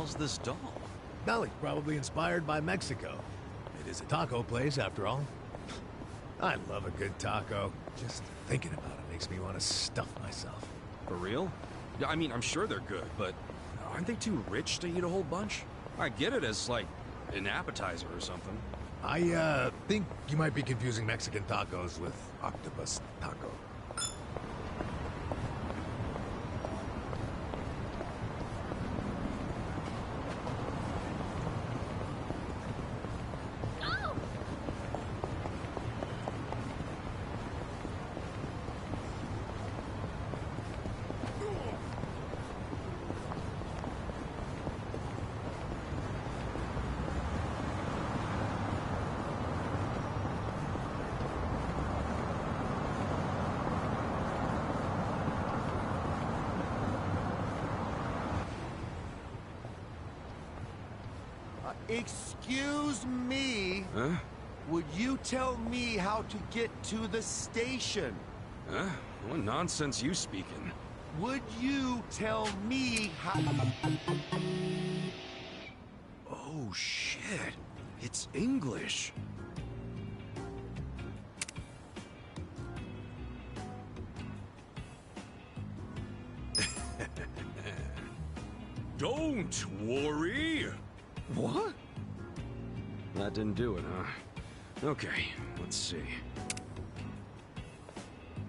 hell's this doll? Belly's probably inspired by Mexico. It is a taco place, after all. I love a good taco. Just thinking about it makes me want to stuff myself. For real? Yeah, I mean, I'm sure they're good, but aren't they too rich to eat a whole bunch? I get it as, like, an appetizer or something. I, think you might be confusing Mexican tacos with octopus taco. Excuse me. Huh? Would you tell me how to get to the station? Huh? What nonsense you speaking? Would you tell me how... Oh, shit. It's English. Don't worry. What? That didn't do it, huh? Okay, let's see.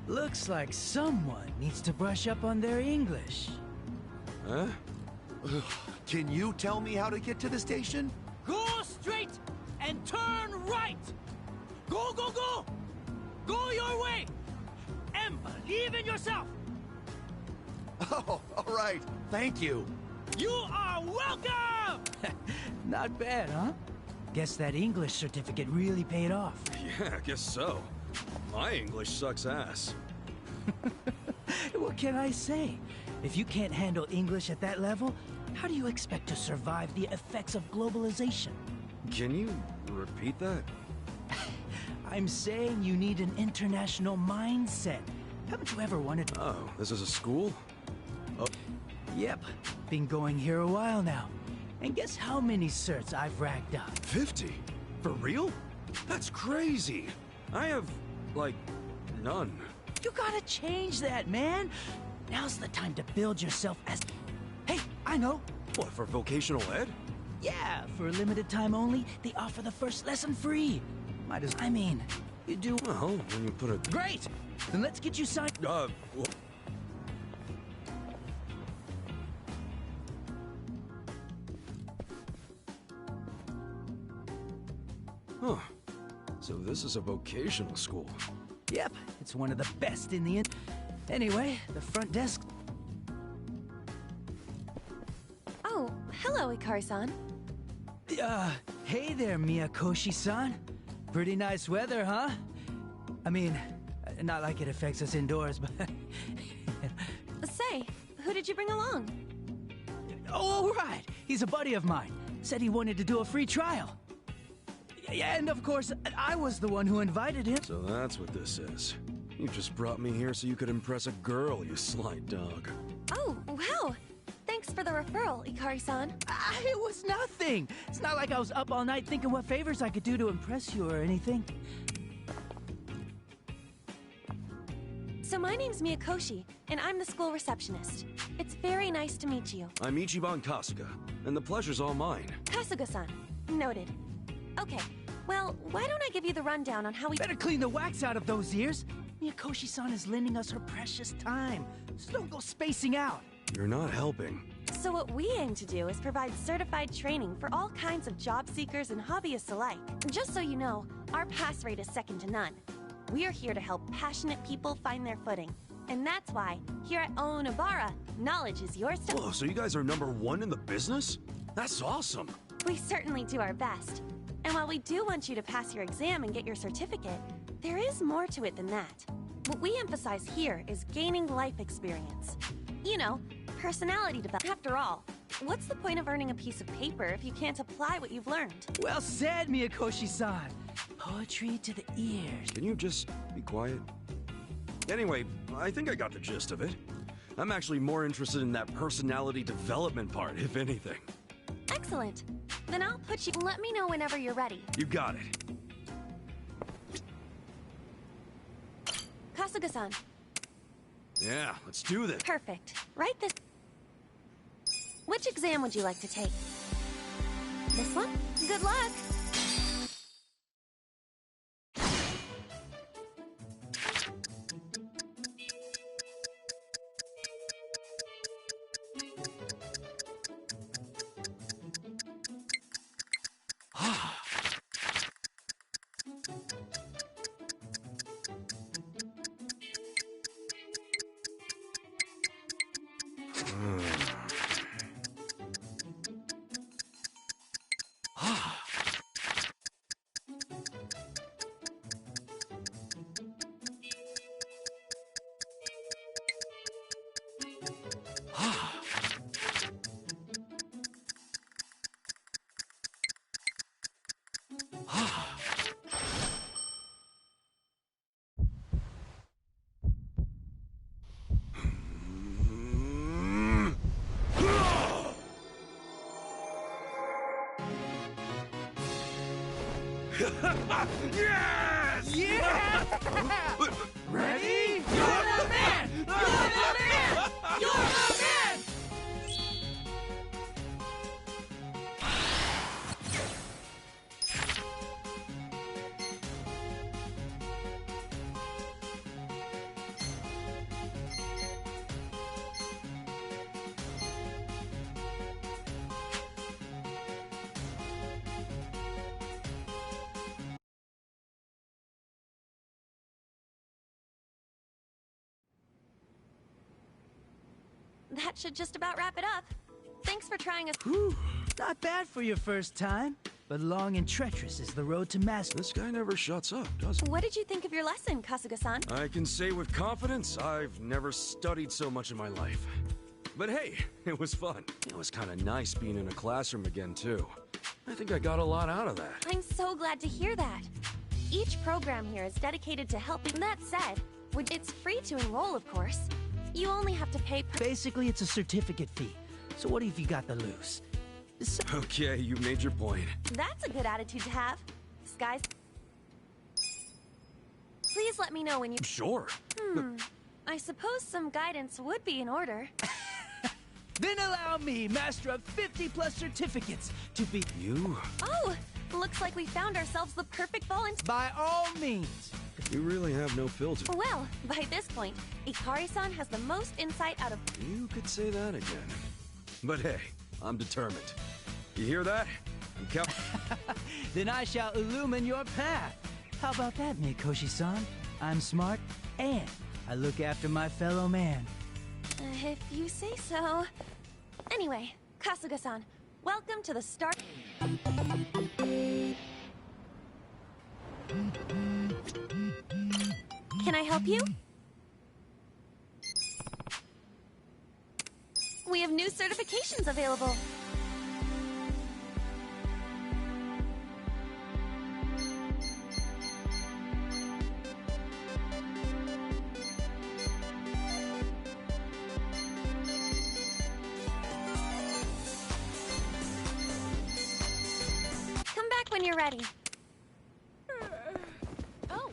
Looks like someone needs to brush up on their English. Huh? Can you tell me how to get to the station? Go straight and turn right! Go, go, go! Go your way! And believe in yourself! Oh, all right. Thank you. You are welcome! Not bad, huh? Guess that English certificate really paid off. Yeah, I guess so. My English sucks ass. What can I say? If you can't handle English at that level, how do you expect to survive the effects of globalization? Can you repeat that? I'm saying you need an international mindset. Haven't you ever wanted to... Oh, this is a school? Oh. Yep, been going here a while now. And guess how many certs I've racked up? 50? For real? That's crazy. I have, like, none. You gotta change that, man. Now's the time to build yourself as... Hey, I know. What, for vocational ed? Yeah, for a limited time only, they offer the first lesson free. Might as... I mean, you do... Well, when you put it... Great! Then let's get you signed... Huh. So this is a vocational school. Yep, it's one of the best in the... Anyway, the front desk... Oh, hello, Ikari-san. Hey there, Miyakoshi-san. Pretty nice weather, huh? I mean, not like it affects us indoors, but... Say, who did you bring along? Oh, right! He's a buddy of mine. Said he wanted to do a free trial. Yeah, and of course, I was the one who invited him. So that's what this is. You just brought me here so you could impress a girl, you sly dog. Oh, wow! Thanks for the referral, Ikari-san. It was nothing! It's not like I was up all night thinking what favors I could do to impress you or anything. So my name's Miyakoshi, and I'm the school receptionist. It's very nice to meet you. I'm Ichiban Kasuga, and the pleasure's all mine. Kasuga-san. Noted. Okay, well, why don't I give you the rundown on how we... Better clean the wax out of those ears! Miyakoshi-san is lending us her precious time, so don't go spacing out! You're not helping. So what we aim to do is provide certified training for all kinds of job seekers and hobbyists alike. Just so you know, our pass rate is second to none. We're here to help passionate people find their footing. And that's why, here at Onabara, knowledge is yours to... Whoa, so you guys are #1 in the business? That's awesome! We certainly do our best. And while we do want you to pass your exam and get your certificate, there is more to it than that. What we emphasize here is gaining life experience. You know, personality development. After all, what's the point of earning a piece of paper if you can't apply what you've learned? Well said, Miyakoshi-san! Poetry to the ears. Can you just be quiet? Anyway, I think I got the gist of it. I'm actually more interested in that personality development part, if anything. Excellent. Then I'll put you... Let me know whenever you're ready. You got it. Kasuga-san. Yeah, let's do this. Perfect. Right this... Which exam would you like to take? This one? Good luck! Yes! Yeah! Ready? You're the man! You're the man! You're the man! That should just about wrap it up. Thanks for trying us. Whew. Not bad for your first time, but long and treacherous is the road to mastery. This guy never shuts up, does he? What did you think of your lesson, Kasuga-san? I can say with confidence, I've never studied so much in my life. But hey, it was fun. It was kind of nice being in a classroom again, too. I think I got a lot out of that. I'm so glad to hear that. Each program here is dedicated to helping. That said, it's free to enroll, of course. You only have to pay per... Basically, it's a certificate fee. So what if you got the loose? Okay, you made your point. That's a good attitude to have. Skies... Please let me know when you... Sure. I suppose some guidance would be in order. Then allow me, master of 50+ certificates, to be... You? Oh, looks like we found ourselves the perfect volunteer. By all means. You really have no filter. Well, by this point, Ikari-san has the most insight out of... You could say that again. But hey, I'm determined. You hear that? I'm count... Then I shall illumine your path. How about that, Miyakoshi-san? I'm smart, and I look after my fellow man. If you say so. Anyway, Kasuga-san, welcome to the start... Can I help you? We have new certifications available. Come back when you're ready. Oh.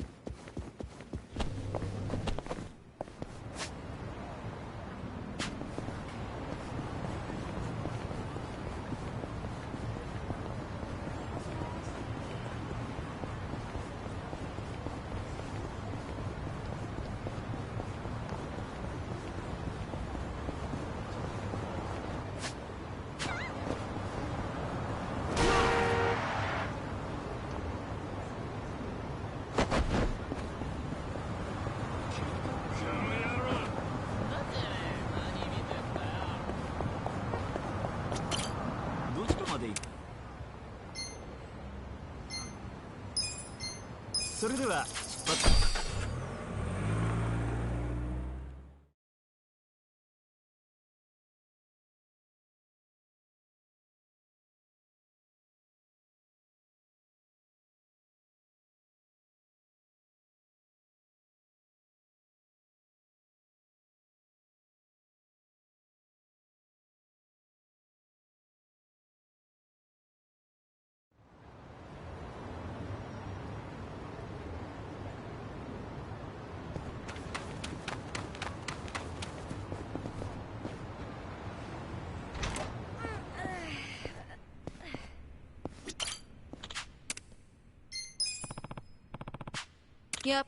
Yep.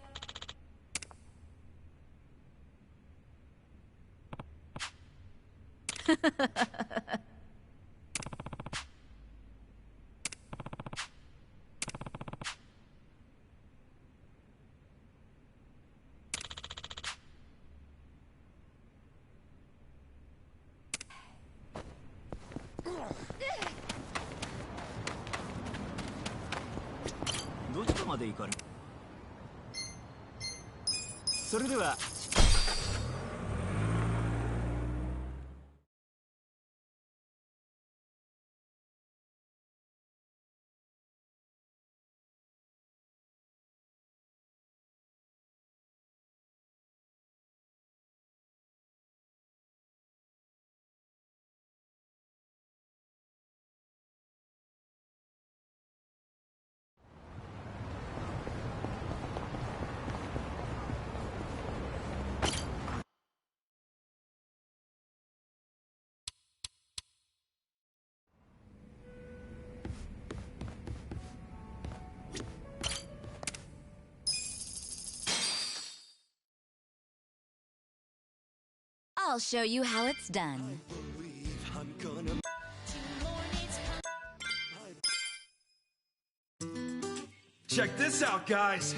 I'll show you how it's done. Check this out, guys!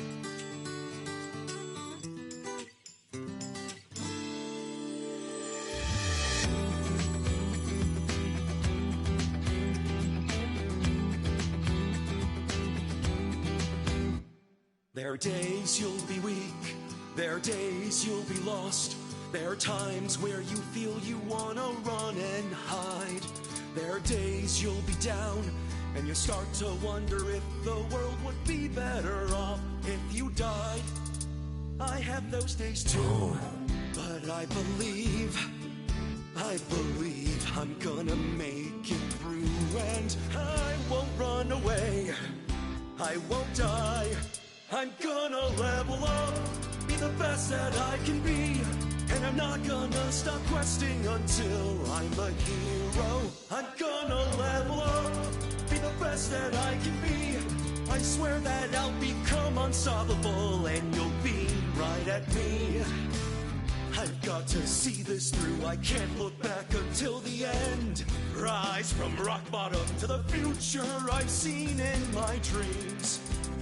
There are days you'll be weak, there are days you'll be lost. There are times where you feel you wanna run and hide. There are days you'll be down, and you start to wonder if the world would be better off if you died. I have those days too, but I believe I'm gonna make it through, and I won't run away, I won't die. I'm gonna level up, be the best that I can be. And I'm not gonna stop questing until I'm a hero. I'm gonna level up, be the best that I can be. I swear that I'll become unstoppable, and you'll be right at me. I've got to see this through, I can't look back until the end. Rise from rock bottom to the future I've seen in my dreams.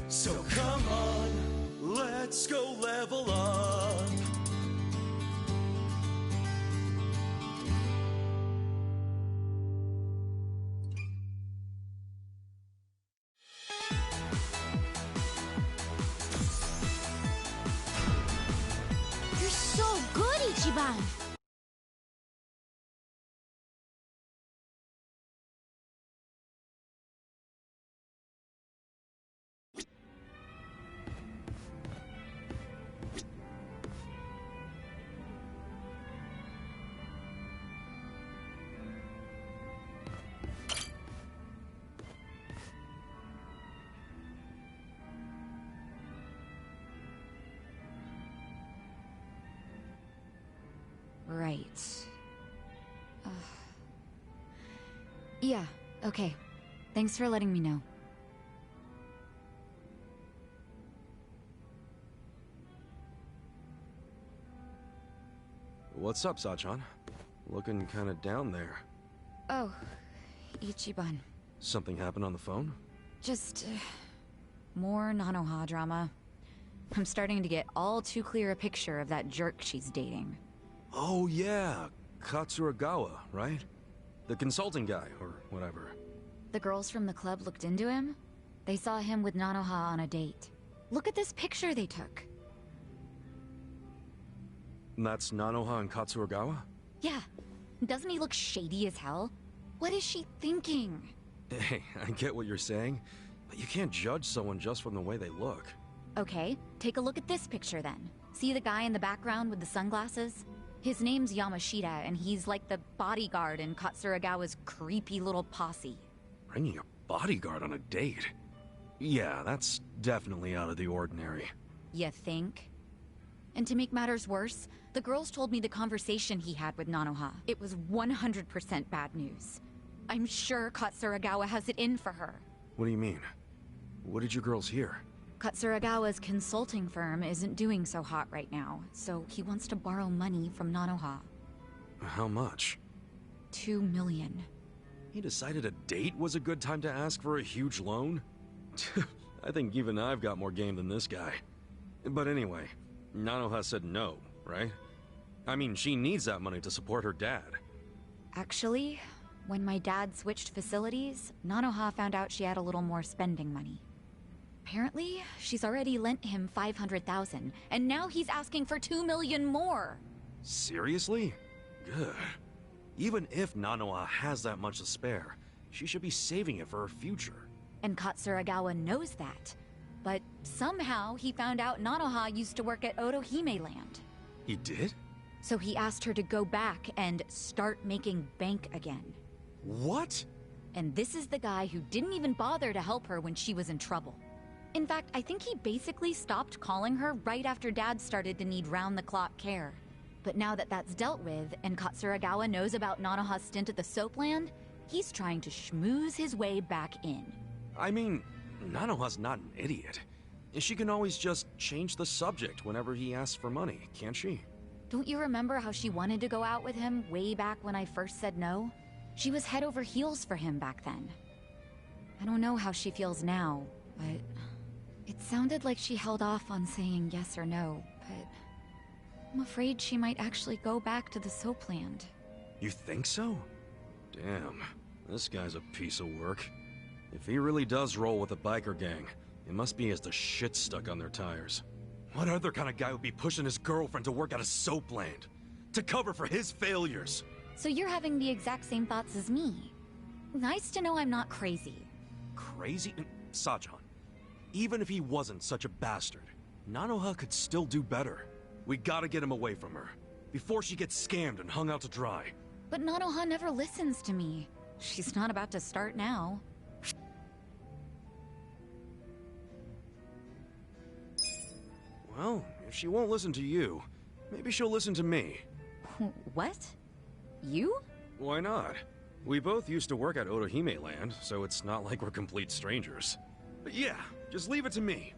So come on, let's go level up. You're so good, Ichiban! Right. Yeah, okay. Thanks for letting me know. What's up, Sachan? Looking kinda down there. Oh, Ichiban. Something happened on the phone? Just, more Nanoha drama. I'm starting to get all too clear a picture of that jerk she's dating. Oh yeah, Katsuragawa, right? The consulting guy, or whatever. The girls from the club looked into him. They saw him with Nanoha on a date. Look at this picture they took. And that's Nanoha and Katsuragawa? Yeah. Doesn't he look shady as hell? What is she thinking? Hey, I get what you're saying, but you can't judge someone just from the way they look. Okay, take a look at this picture then. See the guy in the background with the sunglasses? His name's Yamashita, and he's like the bodyguard in Katsuragawa's creepy little posse. Bringing a bodyguard on a date? Yeah, that's definitely out of the ordinary. You think? And to make matters worse, the girls told me the conversation he had with Nanoha. It was 100% bad news. I'm sure Katsuragawa has it in for her. What do you mean? What did you girls hear? Katsuragawa's consulting firm isn't doing so hot right now, so he wants to borrow money from Nanoha. How much? 2 million. He decided a date was a good time to ask for a huge loan? I think even I've got more game than this guy. But anyway, Nanoha said no, right? I mean, she needs that money to support her dad. Actually, when my dad switched facilities, Nanoha found out she had a little more spending money. Apparently, she's already lent him 500,000, and now he's asking for 2 million more. Seriously? Good. Even if Nanoha has that much to spare, she should be saving it for her future. And Katsuragawa knows that. But somehow he found out Nanoha used to work at Otohime Land. He did? So he asked her to go back and start making bank again. What? And this is the guy who didn't even bother to help her when she was in trouble. In fact, I think he basically stopped calling her right after Dad started to need round-the-clock care. But now that that's dealt with, and Katsuragawa knows about Nanoha's stint at the Soapland, he's trying to schmooze his way back in. I mean, Nanoha's not an idiot. She can always just change the subject whenever he asks for money, can't she? Don't you remember how she wanted to go out with him way back when I first said no? She was head over heels for him back then. I don't know how she feels now, but it sounded like she held off on saying yes or no, but I'm afraid she might actually go back to the Soapland. You think so? Damn, this guy's a piece of work. If he really does roll with a biker gang, it must be he has the shit stuck on their tires. What other kind of guy would be pushing his girlfriend to work at a Soapland? To cover for his failures? So you're having the exact same thoughts as me. Nice to know I'm not crazy. Crazy? Sajan, even if he wasn't such a bastard, Nanoha could still do better. We gotta get him away from her, before she gets scammed and hung out to dry. But Nanoha never listens to me. She's not about to start now. Well, if she won't listen to you, maybe she'll listen to me. What? You? Why not? We both used to work at Otohime Land, so it's not like we're complete strangers. But yeah, just leave it to me.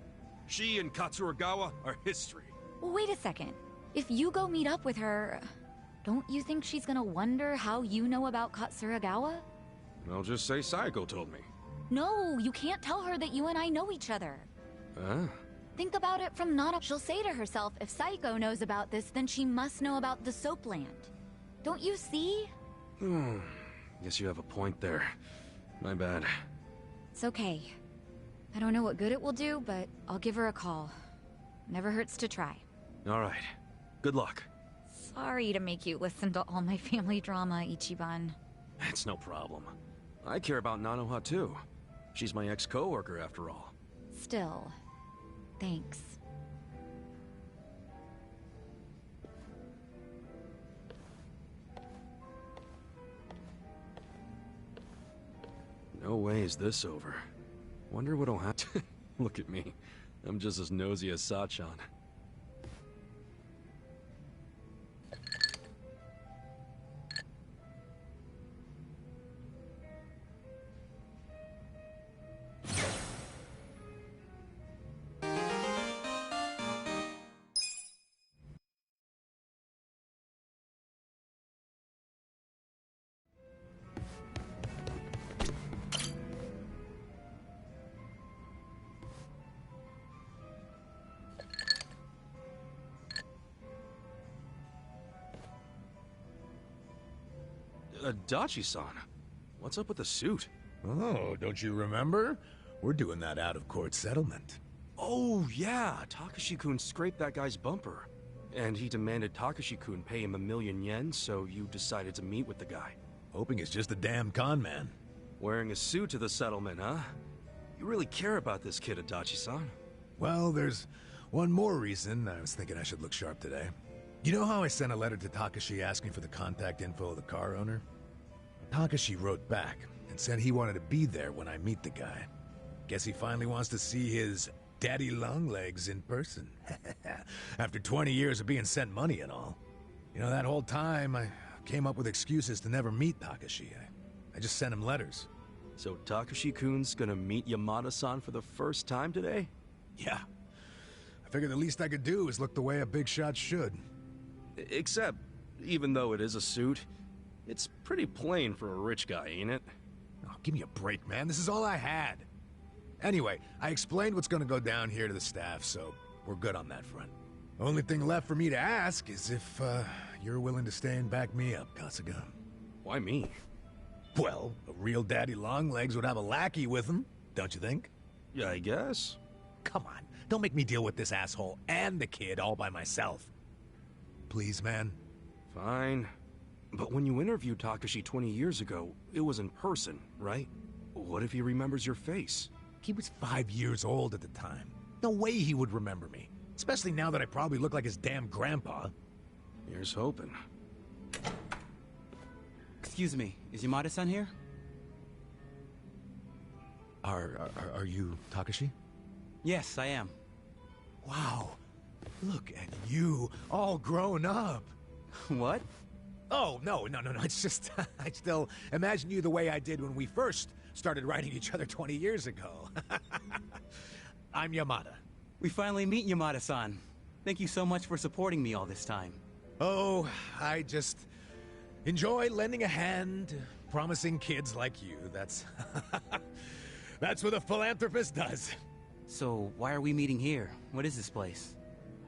She and Katsuragawa are history. Wait a second. If you go meet up with her, don't you think she's gonna wonder how you know about Katsuragawa? I'll just say Saiko told me. No, you can't tell her that you and I know each other. Huh? Think about it from Nana. She'll say to herself, if Saiko knows about this, then she must know about the Soapland. Don't you see? Guess you have a point there. My bad. It's okay. I don't know what good it will do, but I'll give her a call. Never hurts to try. Alright. Good luck. Sorry to make you listen to all my family drama, Ichiban. It's no problem. I care about Nanoha too. She's my ex-coworker after all. Still, thanks. No way is this over. Wonder what'll happen. Look at me. I'm just as nosy as Sachan. Dachi-san, what's up with the suit? Oh, don't you remember? We're doing that out-of-court settlement. Oh, yeah, Takashi-kun scraped that guy's bumper. And he demanded Takashi-kun pay him 1,000,000 yen, so you decided to meet with the guy. Hoping it's just a damn con man. Wearing a suit to the settlement, huh? You really care about this kid, Adachi-san. Well, there's one more reason I was thinking I should look sharp today. You know how I sent a letter to Takashi asking for the contact info of the car owner? Takashi wrote back and said he wanted to be there when I meet the guy. Guess he finally wants to see his daddy longlegs in person. After 20 years of being sent money and all. You know, that whole time I came up with excuses to never meet Takashi. I just sent him letters. So Takashi-kun's gonna meet Yamada-san for the first time today? Yeah. I figured the least I could do is look the way a big shot should. Except, even though it is a suit, it's pretty plain for a rich guy, ain't it? Oh, give me a break, man. This is all I had. Anyway, I explained what's gonna go down here to the staff, so we're good on that front. Only thing left for me to ask is if, you're willing to stay and back me up, Kasuga. Why me? Well, a real daddy longlegs would have a lackey with him, don't you think? Yeah, I guess. Come on, don't make me deal with this asshole and the kid all by myself. Please, man. Fine. But when you interviewed Takashi 20 years ago, it was in person, right? What if he remembers your face? He was 5 years old at the time. No way he would remember me. Especially now that I probably look like his damn grandpa. Here's hoping. Excuse me, is Yamada-san here? Are you Takashi? Yes, I am. Wow. Look at you, all grown up. What? Oh, no. It's just, I still imagine you the way I did when we first started writing each other 20 years ago. I'm Yamada. We finally meet Yamada-san. Thank you so much for supporting me all this time. Oh, I just enjoy lending a hand to promising kids like you. That's what a philanthropist does. So, why are we meeting here? What is this place?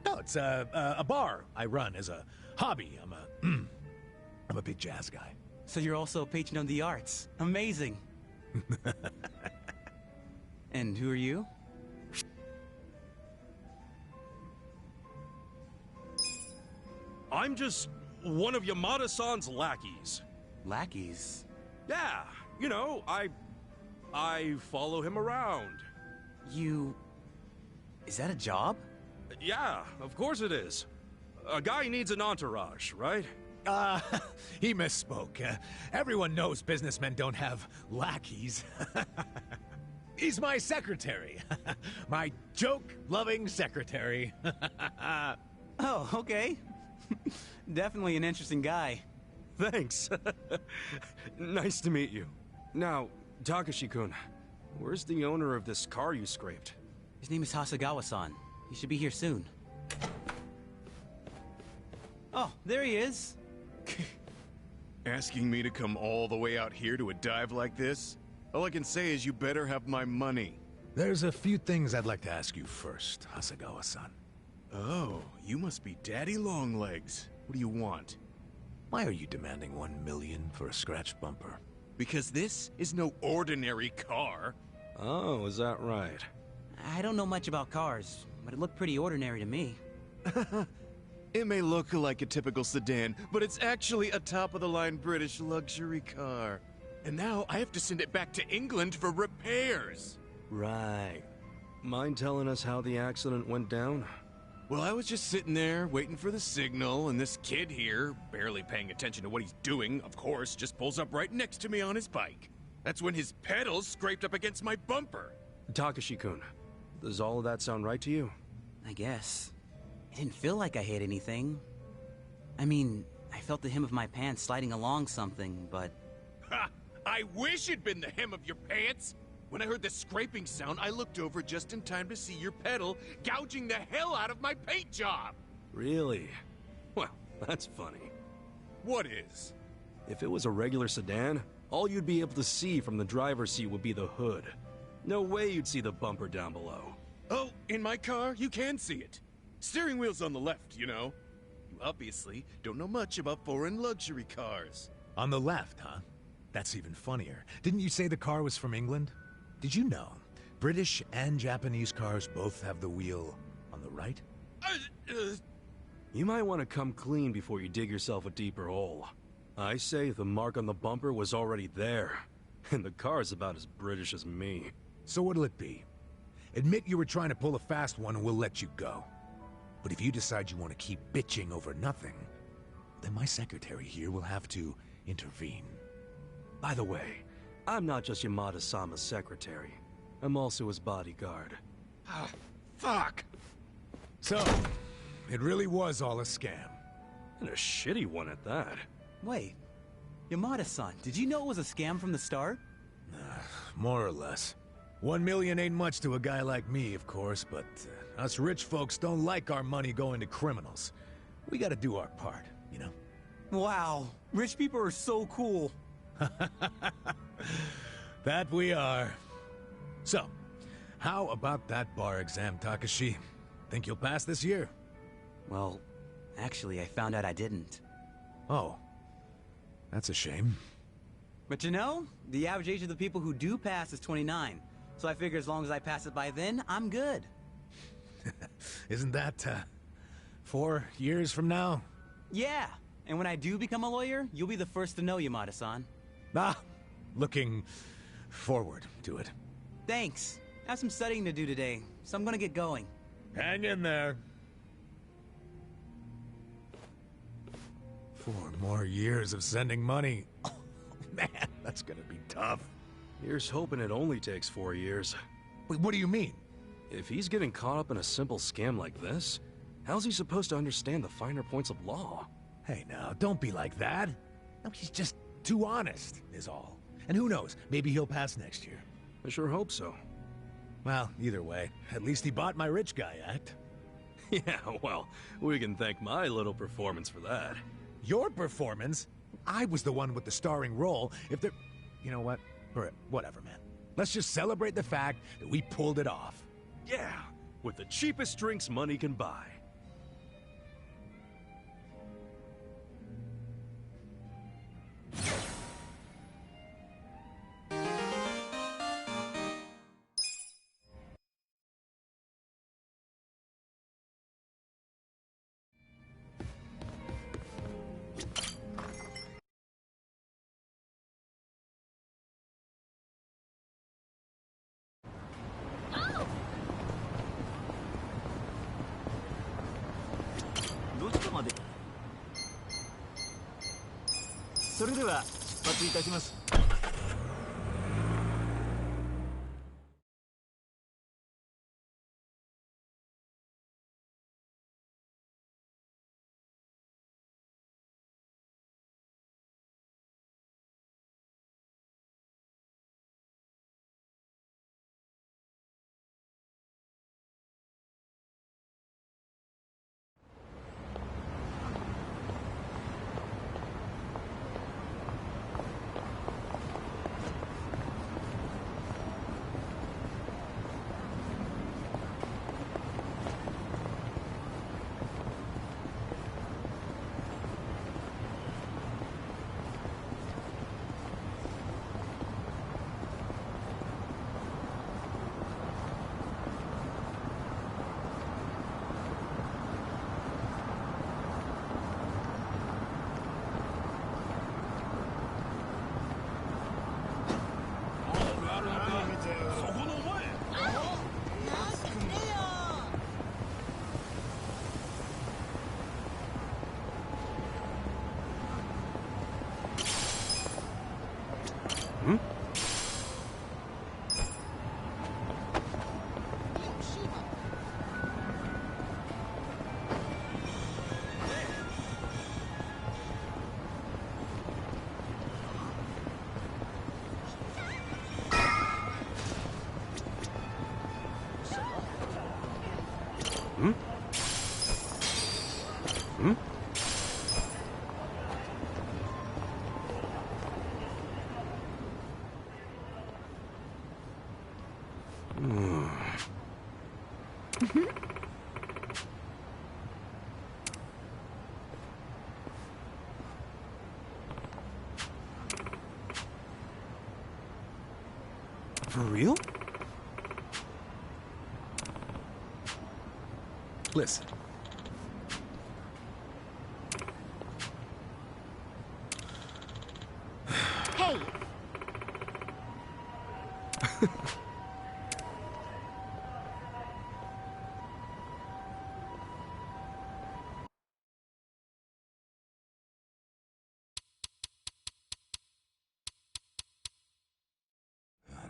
No, it's a bar I run as a hobby. I'm a big jazz guy. So you're also a patron of the arts. Amazing. And who are you? I'm just one of Yamada-san's lackeys. Lackeys? Yeah, you know, I follow him around. You... Is that a job? Yeah, of course it is. A guy needs an entourage, right? He misspoke. Everyone knows businessmen don't have lackeys. He's my secretary. My joke-loving secretary. Oh, okay. Definitely an interesting guy. Thanks. Nice to meet you. Now, Takashi-kun, where's the owner of this car you scraped? His name is Hasegawa-san. He should be here soon. Oh, there he is. Asking me to come all the way out here to a dive like this? All I can say is you better have my money. There's a few things I'd like to ask you first, Hasegawa-san. Oh, you must be Daddy Longlegs. What do you want? Why are you demanding $1 million for a scratch bumper? Because this is no ordinary car. Oh, is that right? I don't know much about cars, but it looked pretty ordinary to me. It may look like a typical sedan, but it's actually a top-of-the-line British luxury car. And now I have to send it back to England for repairs. Right. Mind telling us how the accident went down? Well, I was just sitting there, waiting for the signal, and this kid here, barely paying attention to what he's doing, of course, just pulls up right next to me on his bike. That's when his pedals scraped up against my bumper. Takashi-kun, does all of that sound right to you? I guess. It didn't feel like I hit anything. I mean, I felt the hem of my pants sliding along something, but... Ha! I wish it'd been the hem of your pants! When I heard the scraping sound, I looked over just in time to see your pedal gouging the hell out of my paint job! Really? Well, that's funny. What is? If it was a regular sedan, all you'd be able to see from the driver's seat would be the hood. No way you'd see the bumper down below. Oh, in my car, you can see it. Steering wheel's on the left, you know. You obviously don't know much about foreign luxury cars. On the left, huh? That's even funnier. Didn't you say the car was from England? Did you know British and Japanese cars both have the wheel on the right? You might want to come clean before you dig yourself a deeper hole. I say the mark on the bumper was already there, and the car's about as British as me. So what'll it be? Admit you were trying to pull a fast one and we'll let you go. But if you decide you want to keep bitching over nothing, then my secretary here will have to intervene. By the way, I'm not just Yamada-sama's secretary. I'm also his bodyguard. Ah, fuck! So, it really was all a scam. And a shitty one at that. Wait. Yamada-san, did you know it was a scam from the start? More or less. 1 million ain't much to a guy like me, of course, but us rich folks don't like our money going to criminals. We gotta do our part, you know? Wow, rich people are so cool. That we are. So, how about that bar exam, Takashi? Think you'll pass this year? Well, actually, I found out I didn't. Oh. That's a shame. But you know, the average age of the people who do pass is 29. So I figure as long as I pass it by then, I'm good. Isn't that, 4 years from now? Yeah, and when I do become a lawyer, you'll be the first to know, Yamada-san. Ah, looking forward to it. Thanks. I have some studying to do today, so I'm gonna get going. Hang in there. 4 more years of sending money. Oh, man, that's gonna be tough. Here's hoping it only takes 4 years. Wait, what do you mean? If he's getting caught up in a simple scam like this, how's he supposed to understand the finer points of law? Hey now, don't be like that. No, he's just too honest, is all. And who knows, maybe he'll pass next year. I sure hope so. Well, either way, at least he bought my rich guy act. Yeah, well, we can thank my little performance for that. Your performance? I was the one with the starring role. If there... You know what? Whatever, man. Let's just celebrate the fact that we pulled it off. Yeah, with the cheapest drinks money can buy. For real? Listen. Hey!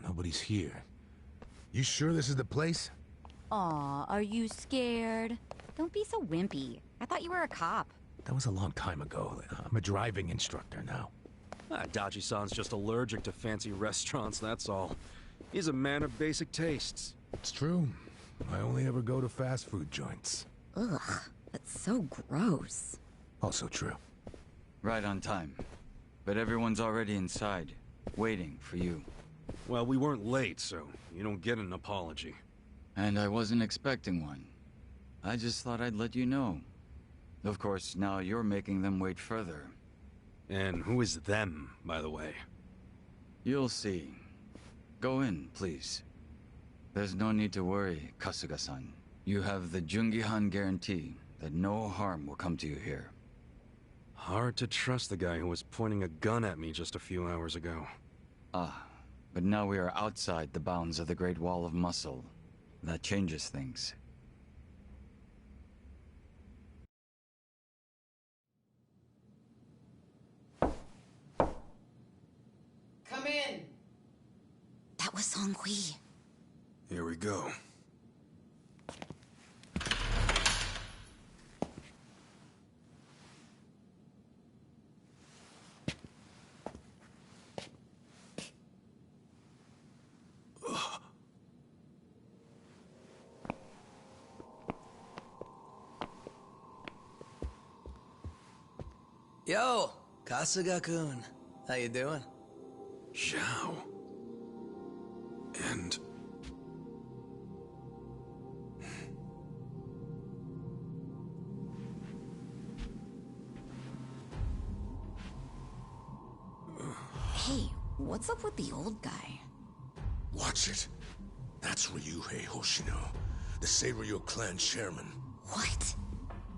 Nobody's here. You sure this is the place? Aw, are you scared? Don't be so wimpy. I thought you were a cop. That was a long time ago. I'm a driving instructor now. Dachi-san's just allergic to fancy restaurants, that's all. He's a man of basic tastes. It's true. I only ever go to fast food joints. Ugh, that's so gross. Also true. Right on time. But everyone's already inside, waiting for you. Well, we weren't late, so you don't get an apology. And I wasn't expecting one. I just thought I'd let you know. Of course, now you're making them wait further. And who is them, by the way? You'll see. Go in, please. There's no need to worry, Kasuga-san. You have the Jungihan guarantee that no harm will come to you here. Hard to trust the guy who was pointing a gun at me just a few hours ago. Ah, but now we are outside the bounds of the Great Wall of Muscle. That changes things. Come in! That was Song-Hui. Here we go. Yo, Kasuga-kun. How you doing? Zhao. And... Hey, what's up with the old guy? Watch it. That's Ryuhei Hoshino, the Seiryu clan chairman. What?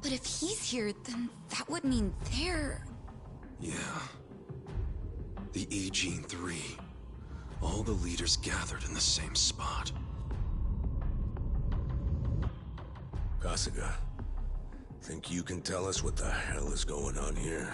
But if he's here, then that would mean they're... yeah. The E-Gene 3. All the leaders gathered in the same spot. Kasuga, think you can tell us what the hell is going on here?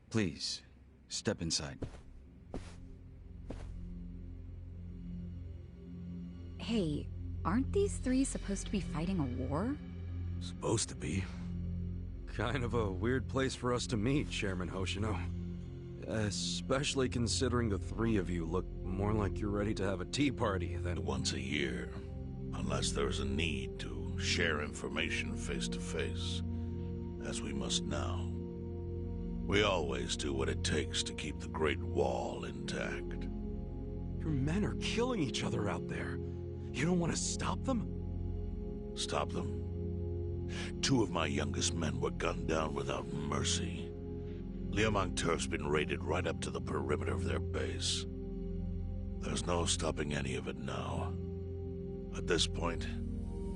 Please, step inside. Hey, aren't these three supposed to be fighting a war? Supposed to be. Kind of a weird place for us to meet, Chairman Hoshino. Especially considering the three of you look more like you're ready to have a tea party than... Once a year, unless there's a need to share information face to face, as we must now. We always do what it takes to keep the Great Wall intact. Your men are killing each other out there. You don't want to stop them? Stop them? 2 of my youngest men were gunned down without mercy. Liamang Turf's been raided right up to the perimeter of their base. There's no stopping any of it now. At this point,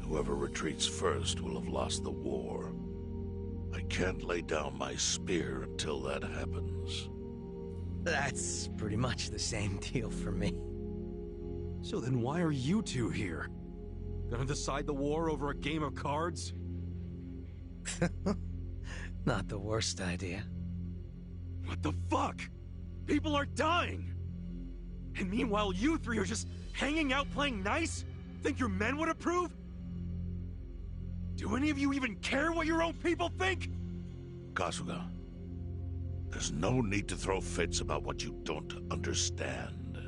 whoever retreats first will have lost the war. I can't lay down my spear until that happens. That's pretty much the same deal for me. So then why are you two here? Gonna decide the war over a game of cards? Not the worst idea. What the fuck? People are dying! And meanwhile you three are just hanging out playing nice? Think your men would approve? Do any of you even care what your own people think? Kasuga, there's no need to throw fits about what you don't understand.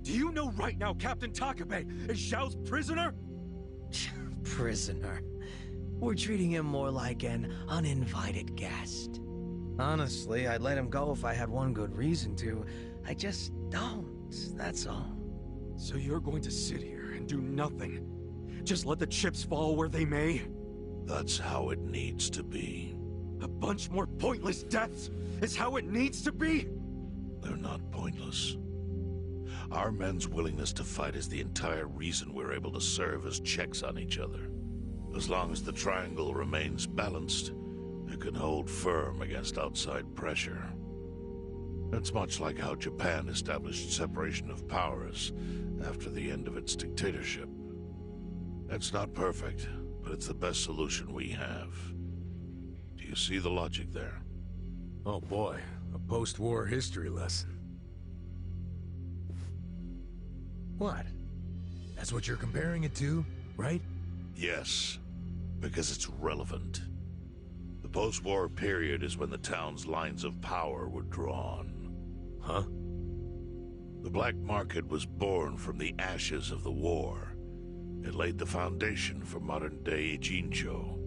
Do you know right now Captain Takabe is Zhao's prisoner? Prisoner. We're treating him more like an uninvited guest. Honestly, I'd let him go if I had one good reason to. I just don't, that's all. So you're going to sit here and do nothing? Just let the chips fall where they may? That's how it needs to be. A bunch more pointless deaths is how it needs to be? They're not pointless. Our men's willingness to fight is the entire reason we're able to serve as checks on each other. As long as the triangle remains balanced, it can hold firm against outside pressure. It's much like how Japan established separation of powers after the end of its dictatorship. It's not perfect, but it's the best solution we have. Do you see the logic there? Oh boy, a post-war history lesson. What? That's what you're comparing it to, right? Yes, because it's relevant. The post-war period is when the town's lines of power were drawn. Huh? The black market was born from the ashes of the war. It laid the foundation for modern-day Jincho.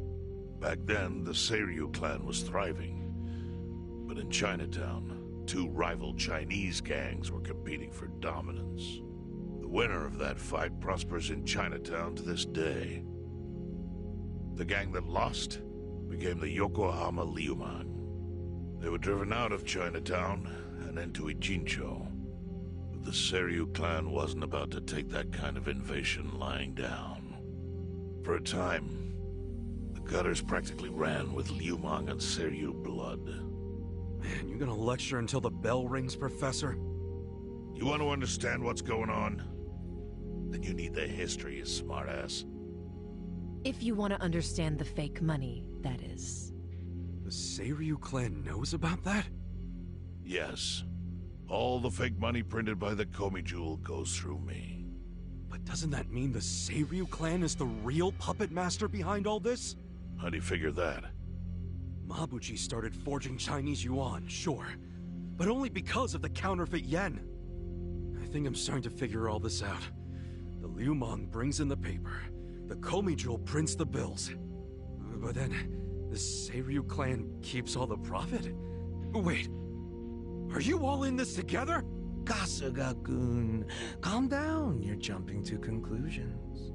Back then, the Seiryu clan was thriving. But in Chinatown, two rival Chinese gangs were competing for dominance. The winner of that fight prospers in Chinatown to this day. The gang that lost became the Yokohama Liumang. They were driven out of Chinatown and into Ijincho. But the Seiryu clan wasn't about to take that kind of invasion lying down. For a time, the gutters practically ran with Liumang and Seiryu blood. Man, you gonna lecture until the bell rings, Professor? You want to understand what's going on? Then you need the history, you smartass. If you want to understand the fake money, that is. The Seiryu clan knows about that? Yes. All the fake money printed by the Komi Jewel goes through me. But doesn't that mean the Seiryu clan is the real puppet master behind all this? How do you figure that? Mabuchi started forging Chinese yuan, sure. But only because of the counterfeit yen. I think I'm starting to figure all this out. The Liumang brings in the paper. The Komi Jewel prints the bills. But then, the Seiryu clan keeps all the profit? Wait, are you all in this together? Kasuga-kun, calm down. You're jumping to conclusions.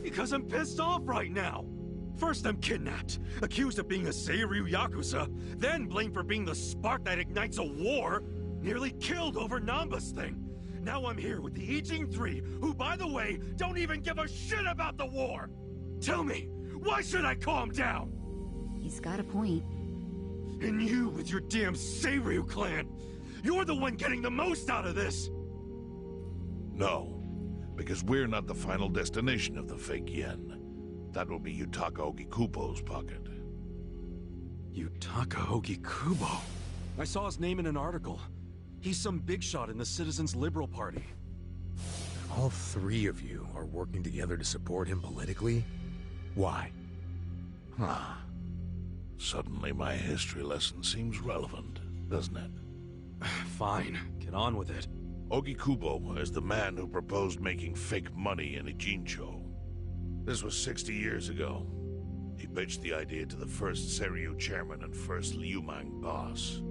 Because I'm pissed off right now. First I'm kidnapped, accused of being a Seiryu Yakuza, then blamed for being the spark that ignites a war, nearly killed over Nanba's thing. Now I'm here with the Ijing Three, who, by the way, don't even give a shit about the war! Tell me, why should I calm down? He's got a point. And you with your damn Seiryu clan! You're the one getting the most out of this! No, because we're not the final destination of the fake yen. That will be Yutaka Ogikubo's pocket. Yutaka Ogikubo? I saw his name in an article. He's some big shot in the Citizens Liberal Party. All three of you are working together to support him politically? Why? Huh. Suddenly my history lesson seems relevant, doesn't it? Fine, get on with it. Ogikubo is the man who proposed making fake money in Ijincho. This was 60 years ago. He pitched the idea to the first Seiryu chairman and first Liumang boss.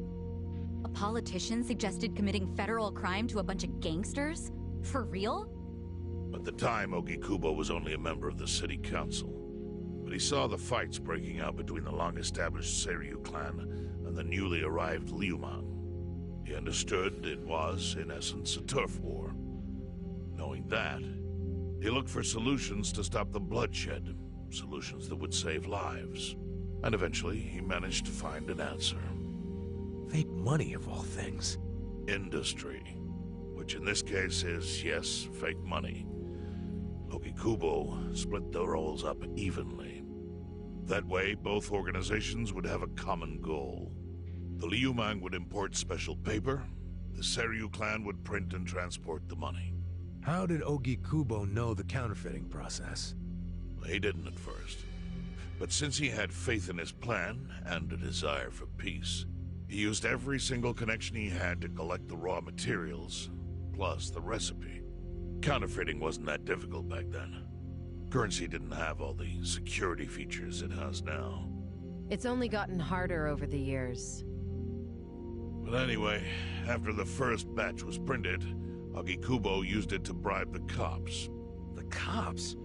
A politician suggested committing federal crime to a bunch of gangsters? For real? At the time, Ogikubo was only a member of the city council. But he saw the fights breaking out between the long-established Seiryu clan and the newly arrived Liumang. He understood it was, in essence, a turf war. Knowing that, he looked for solutions to stop the bloodshed, solutions that would save lives. And eventually, he managed to find an answer. Fake money, of all things. Industry. Which in this case is, yes, fake money. Ogikubo split the roles up evenly. That way, both organizations would have a common goal. The Liumang would import special paper, the Seiryu clan would print and transport the money. How did Ogikubo know the counterfeiting process? He didn't at first. But since he had faith in his plan and a desire for peace, he used every single connection he had to collect the raw materials, plus the recipe. Counterfeiting wasn't that difficult back then. Currency didn't have all the security features it has now. It's only gotten harder over the years. But anyway, after the first batch was printed, Ogikubo used it to bribe the cops. The cops?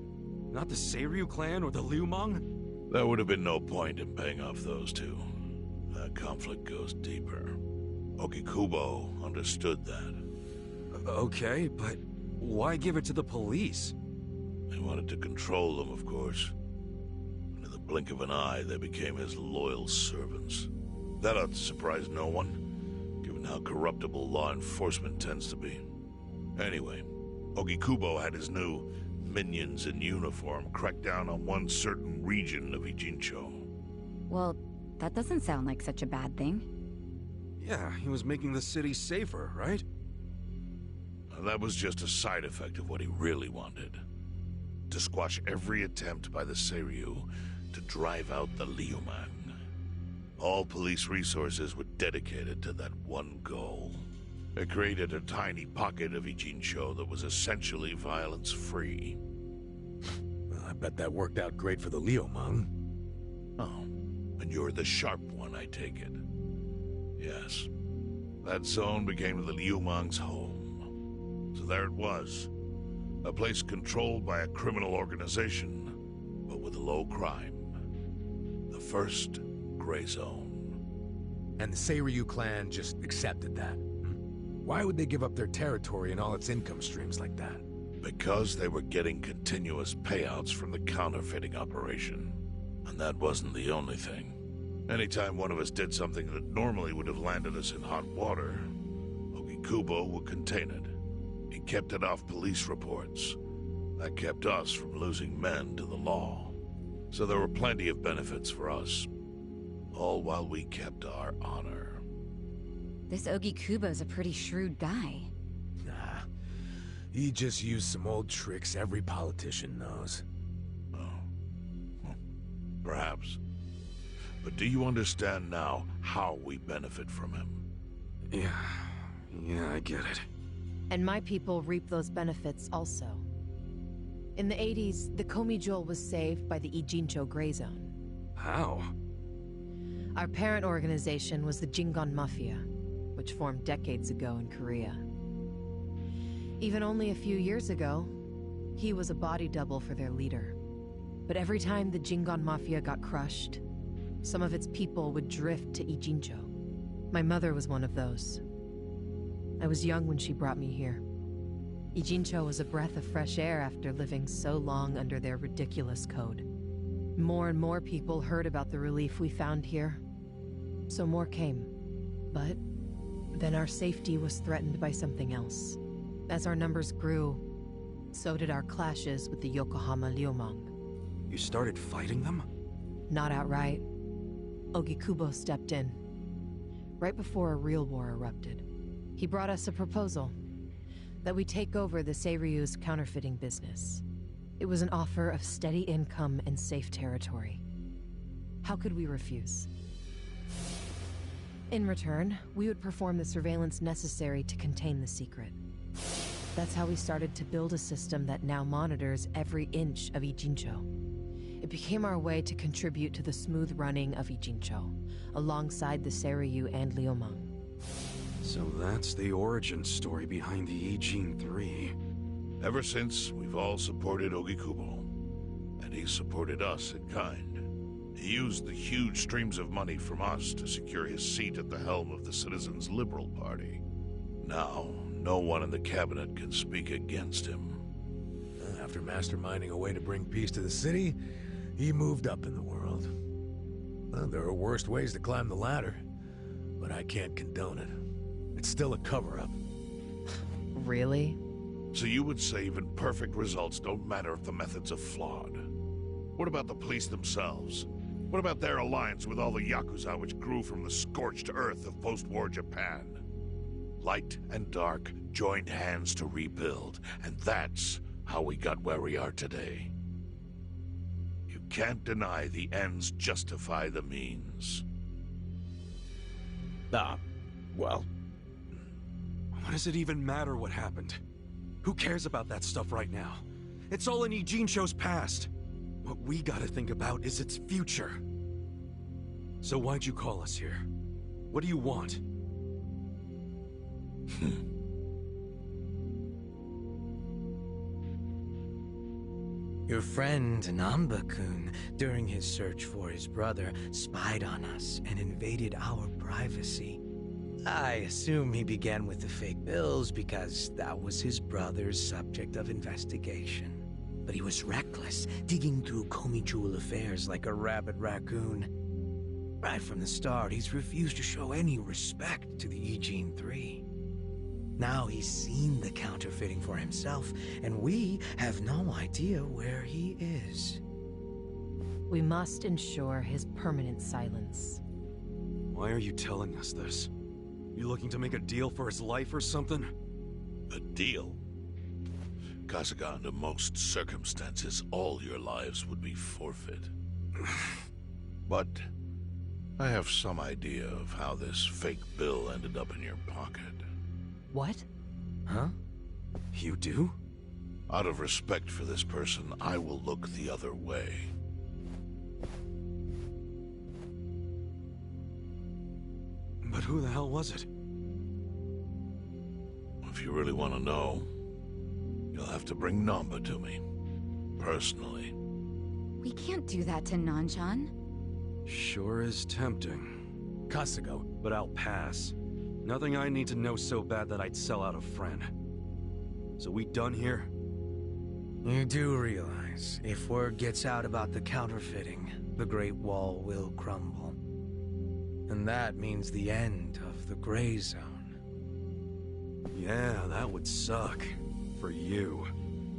Not the Seiryu clan or the Liumang? There would have been no point in paying off those two. That conflict goes deeper. Ogikubo understood that. Okay, but why give it to the police? He wanted to control them, of course. And in the blink of an eye, they became his loyal servants. That ought to surprise no one, given and how corruptible law enforcement tends to be. Anyway, Ogikubo had his new minions in uniform crack down on one certain region of Ijincho. Well, that doesn't sound like such a bad thing. Yeah, he was making the city safer, right? That was just a side effect of what he really wanted. To squash every attempt by the Seiryu to drive out the Liumang. All police resources were dedicated to that one goal. It created a tiny pocket of Ijincho that was essentially violence-free. Well, I bet that worked out great for the Liumang. Oh, and you're the sharp one, I take it. Yes. That zone became the Liumang's home. So there it was. A place controlled by a criminal organization, but with low crime. The first gray zone. And the Seiryu clan just accepted that. Why would they give up their territory and all its income streams like that? Because they were getting continuous payouts from the counterfeiting operation. And that wasn't the only thing. Anytime one of us did something that normally would have landed us in hot water, Ogikubo would contain it. He kept it off police reports. That kept us from losing men to the law. So there were plenty of benefits for us. All while we kept our honor. This Ogikubo's a pretty shrewd guy. Nah. He just used some old tricks every politician knows. Oh. Well, perhaps. But do you understand now how we benefit from him? Yeah, I get it. And my people reap those benefits also. In the 80s, the Komi Jewel was saved by the Ijincho Gray Zone. How? Our parent organization was the Jingon Mafia, which formed decades ago in Korea. Even only a few years ago, he was a body double for their leader. But every time the Jingon Mafia got crushed, some of its people would drift to Ijincho. My mother was one of those. I was young when she brought me here. Ijincho was a breath of fresh air after living so long under their ridiculous code. More and more people heard about the relief we found here, so more came. But then our safety was threatened by something else. As our numbers grew, so did our clashes with the Yokohama Liumang. You started fighting them? Not outright. Ogikubo stepped in. Right before a real war erupted. He brought us a proposal. That we take over the Seiryu's counterfeiting business. It was an offer of steady income and safe territory. How could we refuse? In return, we would perform the surveillance necessary to contain the secret. That's how we started to build a system that now monitors every inch of Ijincho. It became our way to contribute to the smooth running of Ijincho, alongside the Seiryu and Liumang. So that's the origin story behind the Ijin 3. Ever since, we've all supported Ogikubo. And he supported us in kind. He used the huge streams of money from us to secure his seat at the helm of the Citizens' Liberal Party. Now, no one in the cabinet can speak against him. After masterminding a way to bring peace to the city, he moved up in the world. Well, there are worse ways to climb the ladder, but I can't condone it. It's still a cover-up. Really? So you would say even perfect results don't matter if the methods are flawed? What about the police themselves? What about their alliance with all the Yakuza which grew from the scorched earth of post-war Japan? Light and dark joined hands to rebuild, and that's how we got where we are today. You can't deny the ends justify the means. Well... What does it even matter what happened? Who cares about that stuff right now? It's all in Ijincho's past. What we gotta think about is its future. So why'd you call us here? What do you want? Your friend Nanba-kun, during his search for his brother, spied on us and invaded our privacy. I assume he began with the fake bills because that was his brother's subject of investigation. But he was reckless, digging through Komi Jewel affairs like a rabid raccoon. Right from the start, he's refused to show any respect to the Eugene 3. Now he's seen the counterfeiting for himself, and we have no idea where he is. We must ensure his permanent silence. Why are you telling us this? You looking to make a deal for his life or something? A deal? Kasuga, under most circumstances, all your lives would be forfeit. But I have some idea of how this fake bill ended up in your pocket. What? Huh? You do? Out of respect for this person, I will look the other way. But who the hell was it? If you really want to know, you'll have to bring Nanba to me. Personally. We can't do that to Nanchan. Sure is tempting. Kasuga. But I'll pass. Nothing I need to know so bad that I'd sell out a friend. So we done here? You do realize, if word gets out about the counterfeiting, the Great Wall will crumble. And that means the end of the Gray Zone. Yeah, that would suck. For you.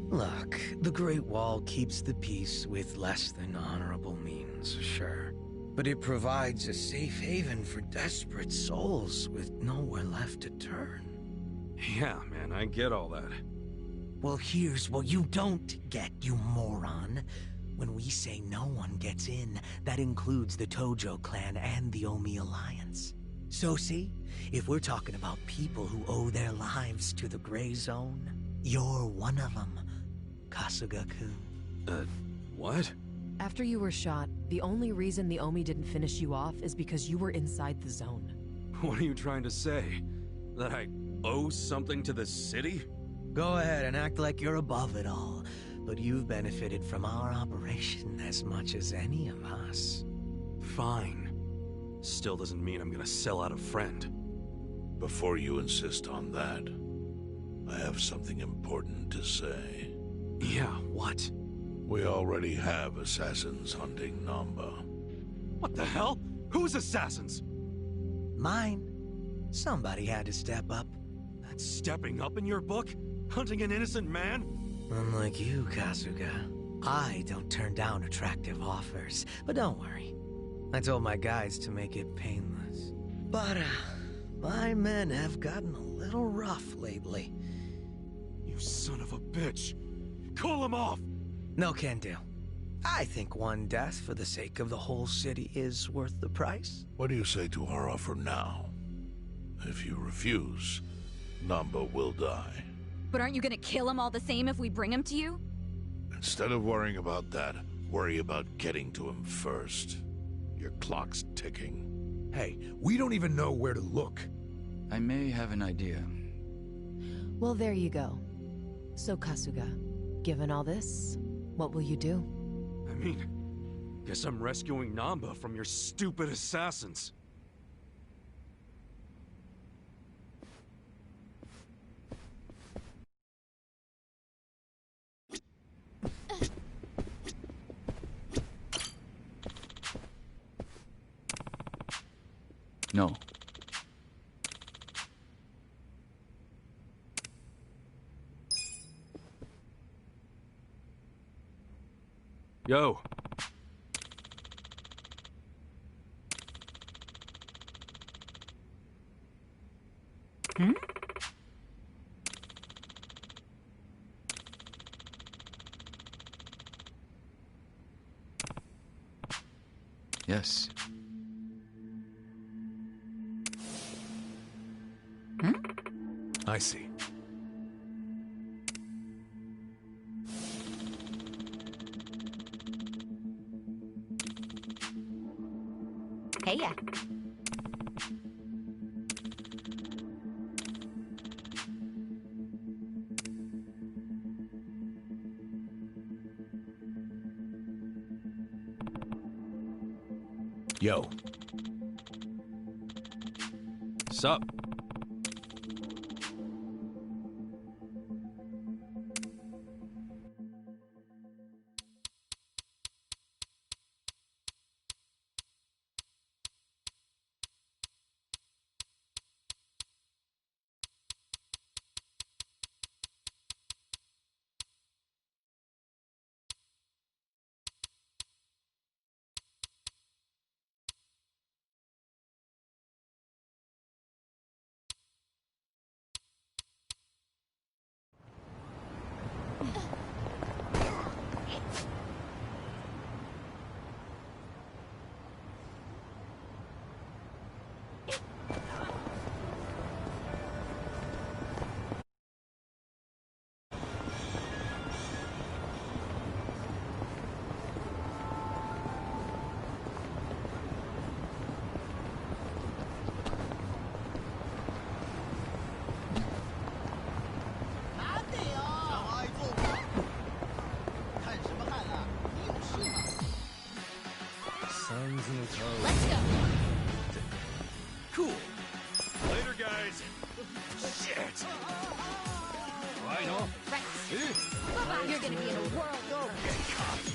Look, the Great Wall keeps the peace with less than honorable means, sure. But it provides a safe haven for desperate souls with nowhere left to turn. Yeah, man, I get all that. Well, here's what you don't get, you moron. When we say no one gets in, that includes the Tojo clan and the Omi Alliance. So see, if we're talking about people who owe their lives to the Gray Zone, you're one of them, Kasuga-kun. What? After you were shot, the only reason the Omi didn't finish you off is because you were inside the zone. What are you trying to say? That I owe something to the city? Go ahead and act like you're above it all, but you've benefited from our operation as much as any of us. Fine. Still doesn't mean I'm gonna sell out a friend. Before you insist on that, I have something important to say. Yeah, what? We already have assassins hunting Nanba. What the hell? Who's assassins? Mine. Somebody had to step up. That's stepping up in your book? Hunting an innocent man? Unlike you, Kasuga, I don't turn down attractive offers. But don't worry. I told my guys to make it painless. But, my men have gotten a little rough lately. You son of a bitch! Call him off! No can do. I think one death for the sake of the whole city is worth the price. What do you say to our offer now? If you refuse, Nanba will die. But aren't you gonna kill him all the same if we bring him to you? Instead of worrying about that, worry about getting to him first. Your clock's ticking. Hey, we don't even know where to look. I may have an idea. Well, there you go. So, Kasuga, given all this, what will you do? I mean, guess I'm rescuing Nanba from your stupid assassins. No. Yo. Hmm? Yes. I see. Hey, yeah. Yo. Sup? Let's go. Cool. Later, guys. Shit. I know. Right. Bye-bye. You're gonna be in a world. Don't get cocky.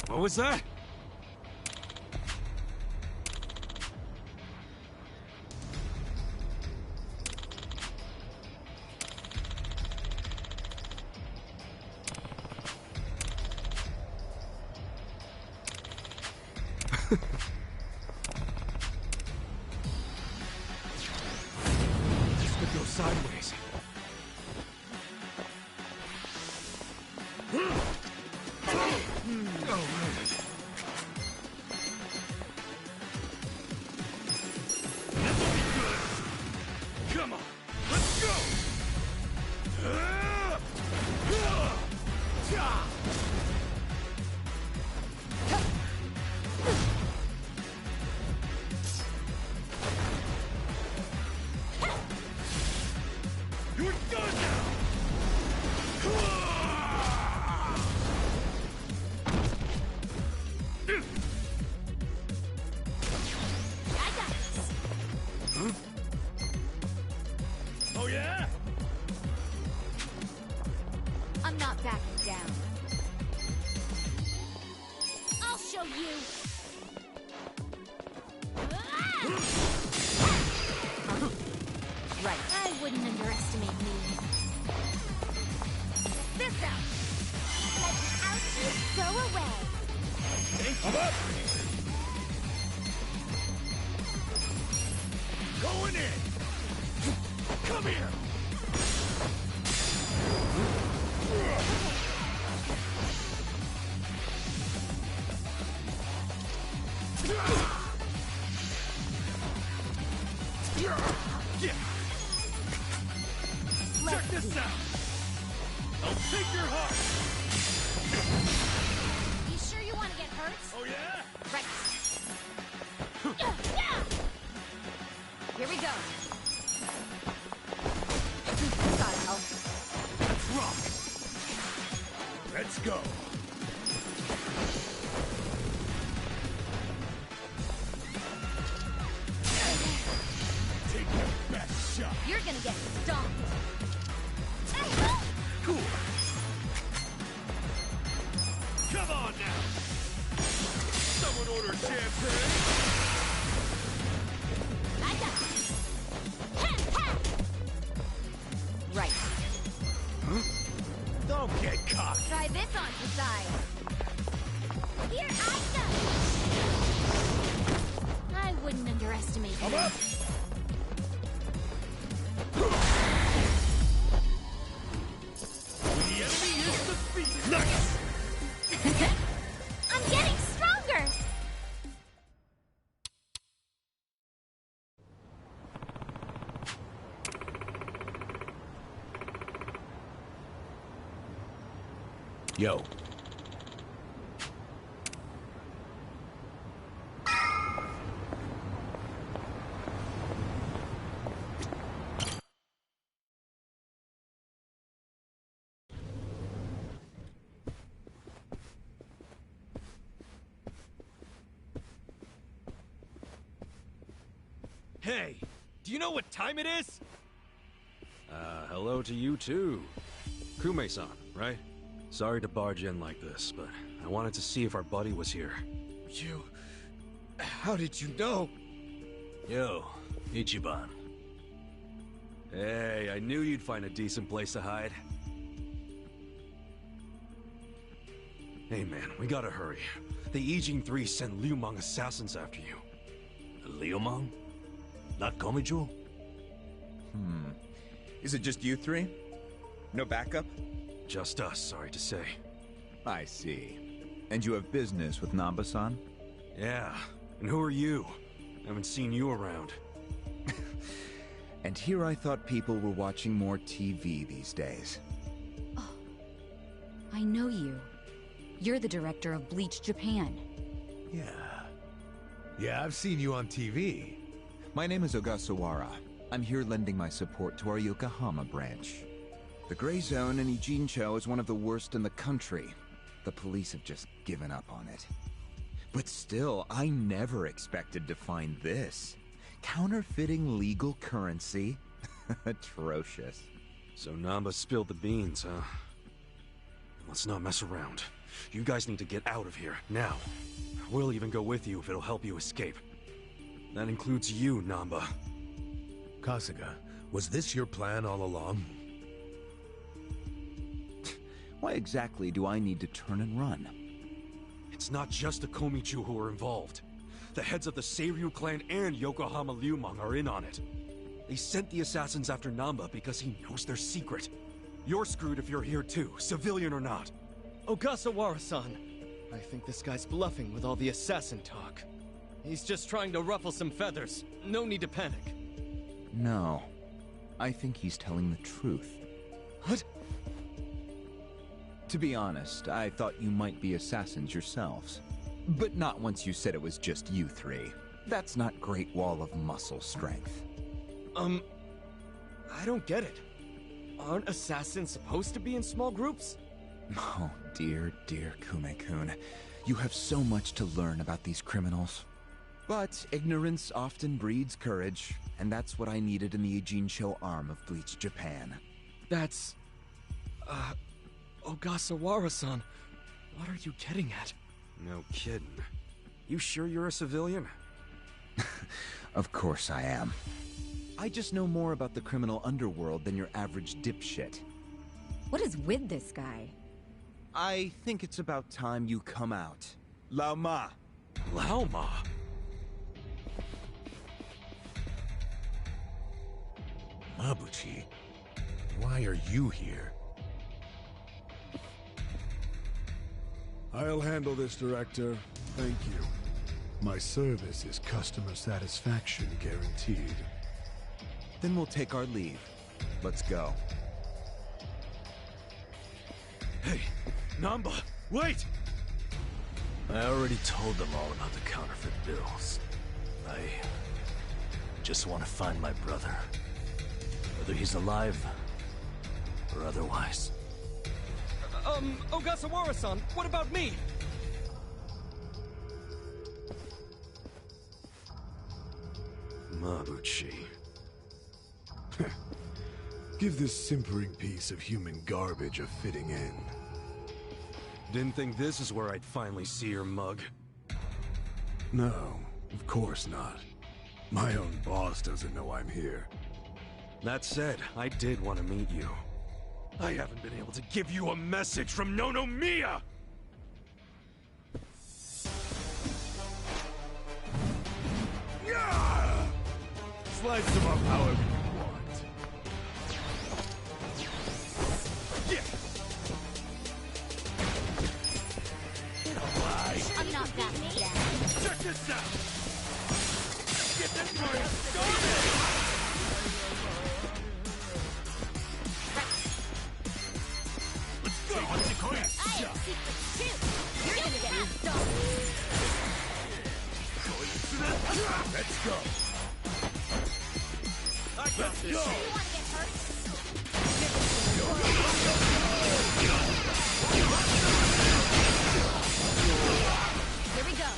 What was that? This could go sideways. Come on, let's go! You're done now! I got this. Huh? Oh yeah? I'm not backing down. I'll show you. Right. I wouldn't underestimate me. This out. Let the ouchies go away. I'm up! Going in! Come here! Check this out! I'll take your heart! You sure you want to get hurt? Oh yeah? Right. Here we go. Gotta help. Let's rock! Let's go! You're gonna get stomped. Cool. Come on now! Someone order champagne! I got it. Right. Huh? Don't get cocky! Try this on the side. Here I go! I wouldn't underestimate him. I'm up! The enemy is defeated! Nice! I'm getting stronger! Yo. Hey, do you know what time it is? Hello to you too. Kume-san, right? Sorry to barge in like this, but I wanted to see if our buddy was here. You... How did you know? Yo, Ichiban. Hey, I knew you'd find a decent place to hide. Hey man, we gotta hurry. The Ijin 3 sent Liu Mang assassins after you. Liu Mang? Not Komijo? Is it just you three? No backup? Just us, sorry to say. I see. And you have business with Nanba-san? Yeah. And who are you? Haven't seen you around. And here I thought people were watching more TV these days. Oh, I know you. You're the director of Bleach Japan. Yeah, I've seen you on TV. My name is Ogasawara. I'm here lending my support to our Yokohama branch. The Gray Zone in Ijincho is one of the worst in the country. The police have just given up on it. But still, I never expected to find this. Counterfeiting legal currency? Atrocious. So Nanba spilled the beans, huh? Let's not mess around. You guys need to get out of here, now. We'll even go with you if it'll help you escape. That includes you, Nanba. Kasuga, was this your plan all along? Why exactly do I need to turn and run? It's not just the Komichu who are involved. The heads of the Seiryu clan and Yokohama Liu Mang are in on it. They sent the assassins after Nanba because he knows their secret. You're screwed if you're here too, civilian or not. Ogasawara-san, I think this guy's bluffing with all the assassin talk. He's just trying to ruffle some feathers. No need to panic. No. I think he's telling the truth. What? To be honest, I thought you might be assassins yourselves. But not once you said it was just you three. That's not Great Wall of muscle strength. I don't get it. Aren't assassins supposed to be in small groups? Oh, dear, dear Kume-kun. You have so much to learn about these criminals. But ignorance often breeds courage, and that's what I needed in the Ijincho arm of Bleach Japan. That's... Ogasawara-san, what are you getting at? No kidding. You sure you're a civilian? Of course I am. I just know more about the criminal underworld than your average dipshit. What is with this guy? I think it's about time you come out. Lao Ma! Lao Ma? Mabuchi, why are you here? I'll handle this, Director. Thank you. My service is customer satisfaction guaranteed. Then we'll take our leave. Let's go. Hey, Nanba, wait! I already told them all about the counterfeit bills. I just want to find my brother. Whether he's alive or otherwise. Ogasawara-san, what about me? Mabuchi. Give this simpering piece of human garbage a fitting end. Didn't think this is where I'd finally see your mug. No, of course not. My own boss doesn't know I'm here. That said, I did want to meet you. I haven't been able to give you a message from Nonomiya! Slice them up however you want. I'm not that bad. Check this out! Get this party Let's go! What's the coin? I have secrets too. You're gonna get stolen. Let's go. Let's go! You wanna get hurt? Here we go.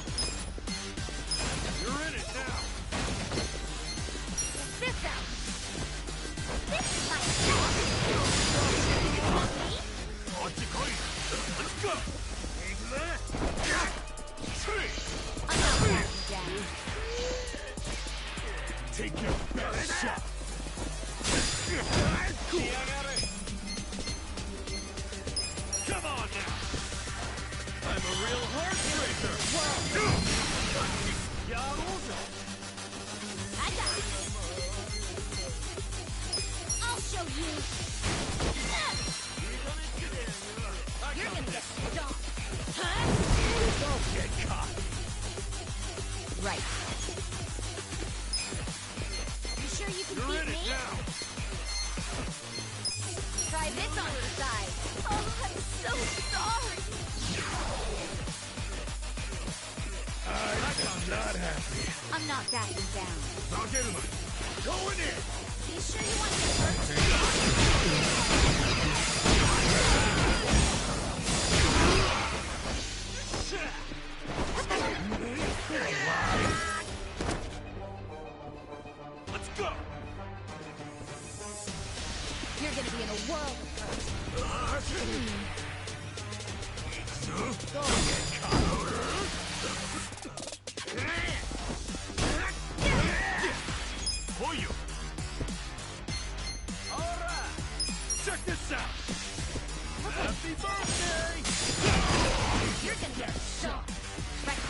You're in it now! This out. This is my shot. What's the coin? Let's go! I'm not backing down. Take your best shot. Come on now! I'm a real heartbreaker! Yakuza! I got it. I'll show you. You're gonna get stomped. Huh? Don't get caught. Right. You sure you can You're beat in me? it now! Try this on your side. Oh, I'm so sorry. I'm not happy. I'm not backing down. I'll get him! Going in! You sure you want to get hurt? Let's go! You're gonna be in a world of hurt. Don't get caught. For you! Alright! Check this out! Happy birthday! You're gonna get shot. Right.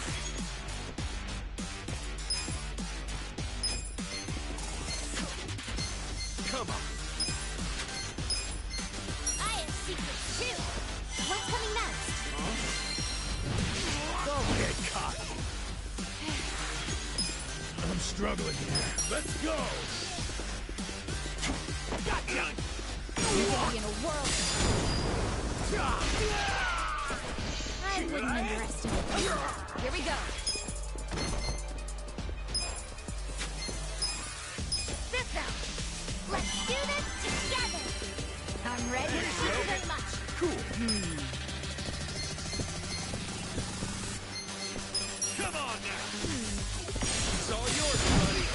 Come on! I have secrets too. What's coming next? Don't get caught. I'm struggling here. Let's go. Gotcha! You're gonna be in a world of hurt. I wouldn't underestimate you. Here we go. This out. Let's do this together. I'm ready. Thank you very much. Cool! Come on now! It's all yours, buddy!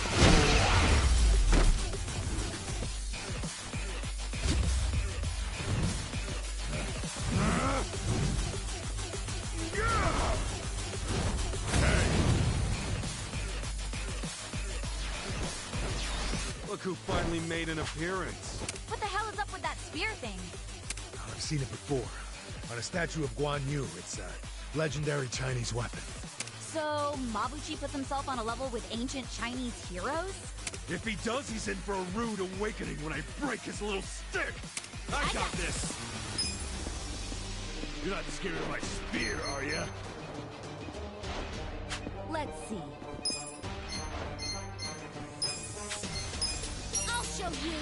Look who finally made an appearance. What the hell is up with that spear thing? I've seen it before. On a statue of Guan Yu. It's a legendary Chinese weapon. So, Mabuchi puts himself on a level with ancient Chinese heroes? If he does, he's in for a rude awakening when I break his little stick! I got this! You're not scared of my spear, are you? Let's see. I'll show you.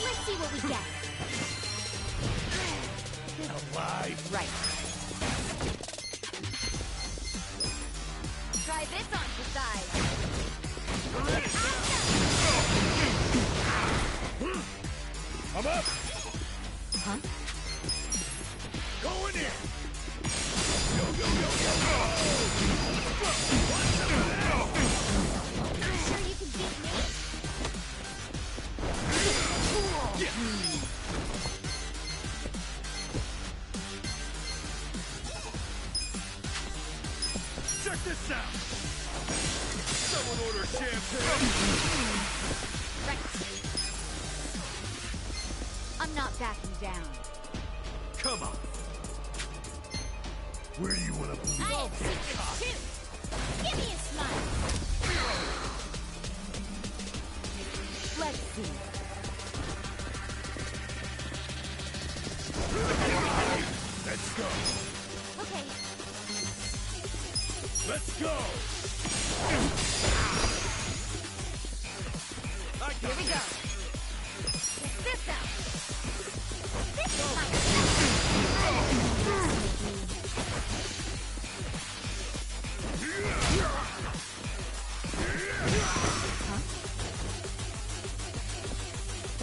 Let's see what we get. Alive. Right. Try this on the side. I'm up. Huh? Going in. You sure you can beat me? Check this out! Someone order champagne! Right. I'm not backing down. Come on! Where do you want to be? I have secrets too! Give me a smile! Let's see. Let's go! Okay. Let's go! Here we go. Check this out. This is my...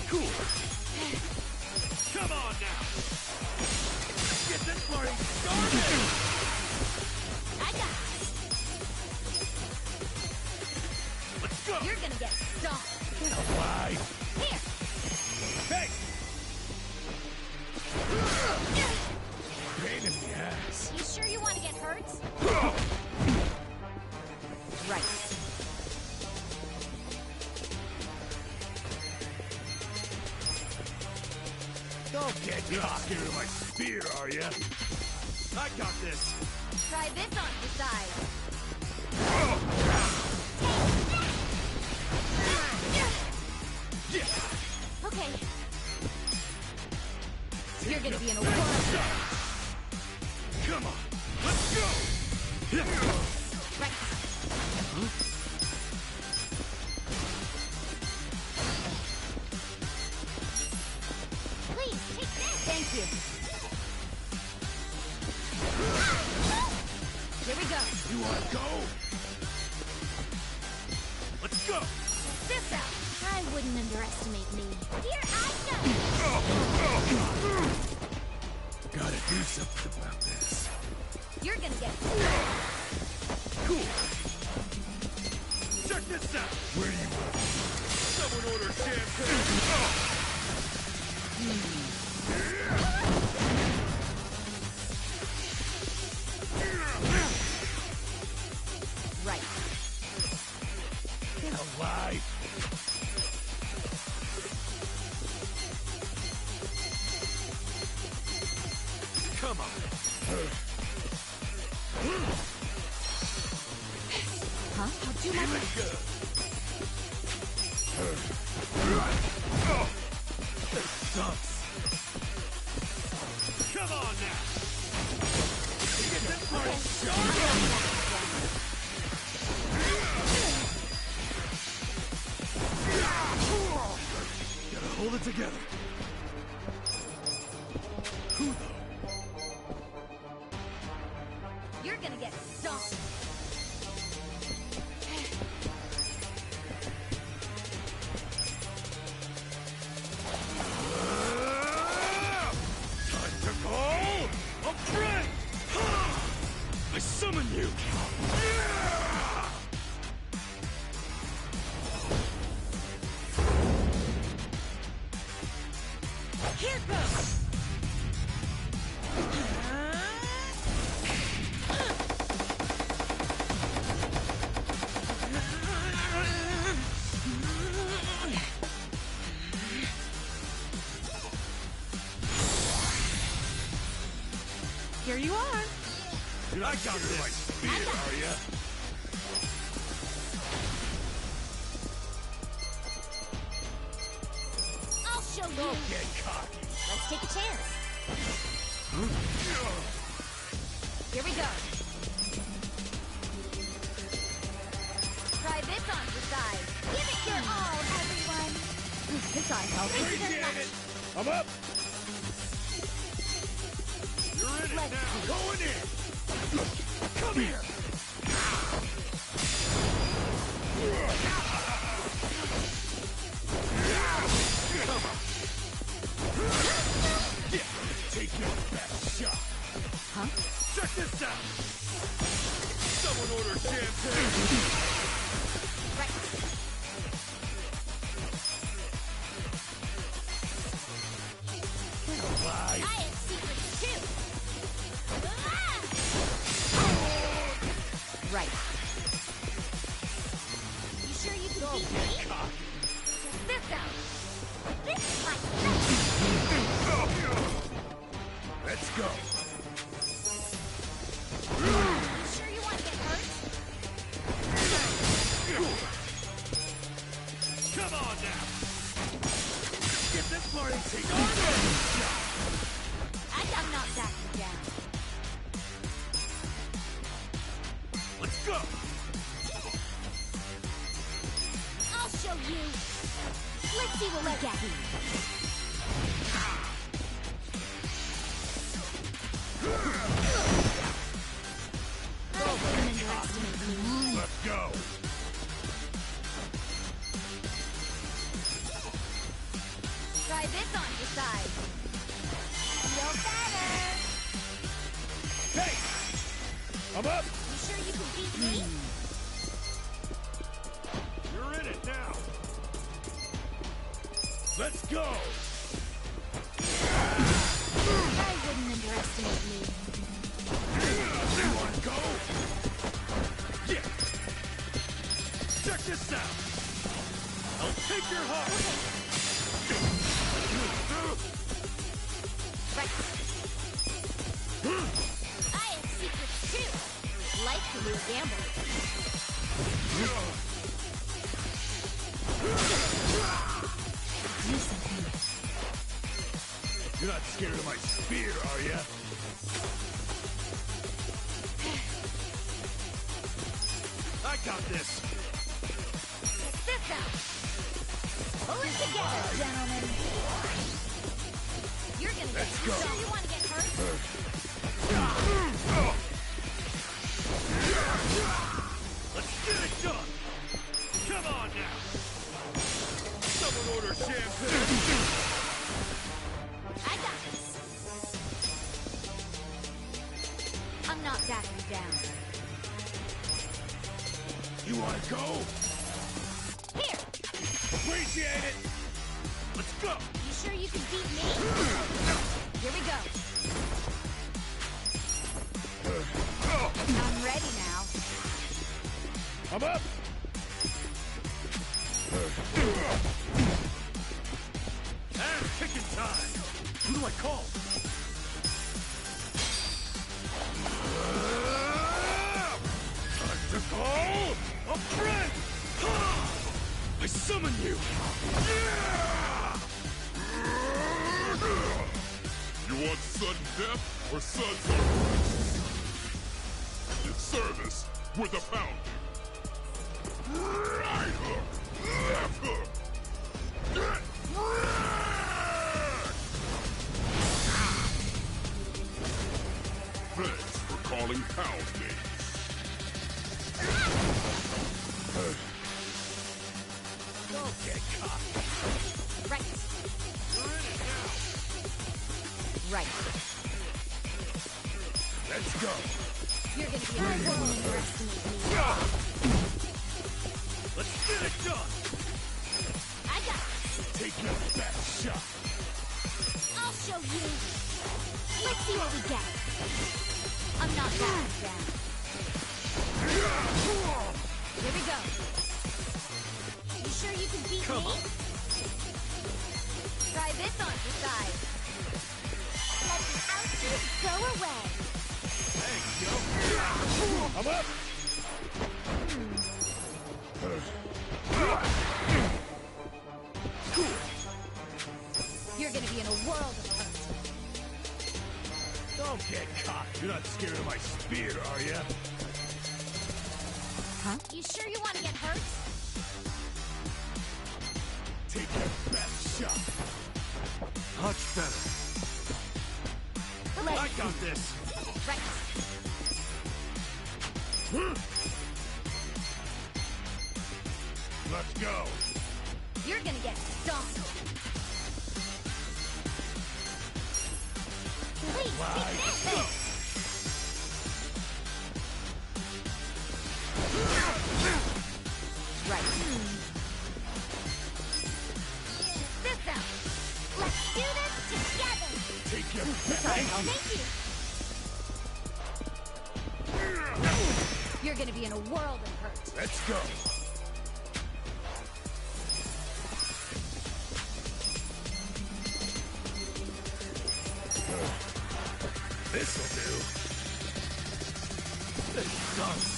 Cool! Come on now! Let's get this party started! I got it. Let's go! You're gonna get stomped. Why? Here. Hey! Pain in the ass. You sure you want to get hurt? Right. Don't get cocky with my spear, are ya? I got this! Try this on the side. Okay. You're gonna be in a world. Come on! Let's go! Right. Please, take this! Thank you. Here we go. You wanna go? Let's go! This out. I wouldn't underestimate me. Here I go! Gotta do something about this. You're gonna get... Cool! Check this out! Where do you want to be? Someone order champagne! Right. Get alive! Come on! Huh? I'll do my best. This sucks! Come on now! Get this party started! Gotta hold it together. Who though? You're gonna get stomped. Time to call a friend! I summon you! Here goes! Here you are. I got this! Spear, are ya? I'll show you. Don't get cocky! Let's take a chance. Here we go. Try this on the side. Give it your all, everyone. This ought to help. Appreciate it! I'm up! You're in it Let's now! see. Going in! Come here! Take your best shot! Huh? Check this out! Someone order champagne! Right. Alive! I have secrets too. Right. You sure you can beat me? Check this out. This is my Let's go. You sure you want to get hurt? Come on now! Get this party take on! I'm not backing down. Let's go! I'll show you. Let's see what we get. I wouldn't underestimate me. Let's go. Try this on your side. Feel better. Hey! I'm up! You sure you can beat me? You're in it now! Let's go! I wouldn't underestimate me. You want to go? Yeah! Check this out! I'll take your heart! Right. I have secrets too. Like to lose gamble. Do something. You're not scared of my spear, are ya? I got this! Check this out. Pull it together, gentlemen. You're gonna Let's get go. Sure you want to get hurt? Let's get it done! Come on now! Someone order champagne! I got this. I'm not backing down. You want to go? Here! Appreciate it! Let's go! You sure you can beat me? Here we go. I'm ready now. I'm up! And kicking time! Who do I call? Time to call A friend! I summon you! You want sudden death or sudden in service with a pound? Right hook, left hook. Get wrecked! Thanks for calling pound names. Don't get caught. Right. You're in it now! Right. Let's go. You're gonna be able to underestimate me. Let's get it done! I got it. Take your best shot. I'll show you. Let's see what we get. I'm not backing down. Here we go. You sure you can beat Come me? on. Try this on your side. Let the ouchies go away. Thanks, yo! I'm up! You're gonna be in a world of hurt. Don't get caught. You're not scared of my spear, are ya? Huh? You sure you want to get hurt? Take your best shot. Much better. Let's I got this! right. Let's go. You're gonna get stomped. Please take this! Right. This out. Let's do this together. Take your Sorry, best. thank you. You're gonna be in a world of hurt. Let's go. This'll do. This sucks.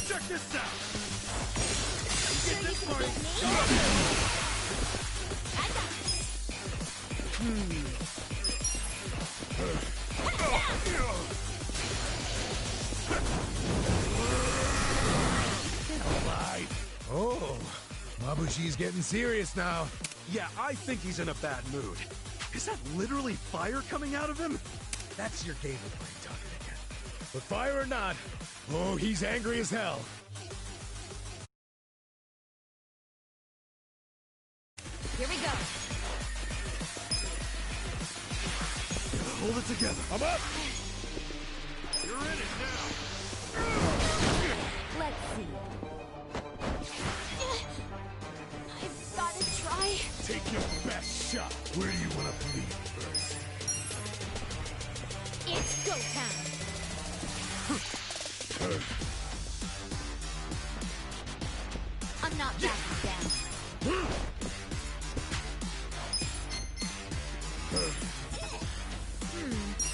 Check this out. Sure you can get me? I got this. Oh, Mabushi's getting serious now. Yeah, I think he's in a bad mood. Is that literally fire coming out of him? That's your Gable brain talking again. But fire or not, oh, he's angry as hell. Here we go. Hold it together. I'm up. You're in it now. Let's see. I've gotta try. Take your best shot. Where do you want to bleed first? It's go time. I'm not backing down.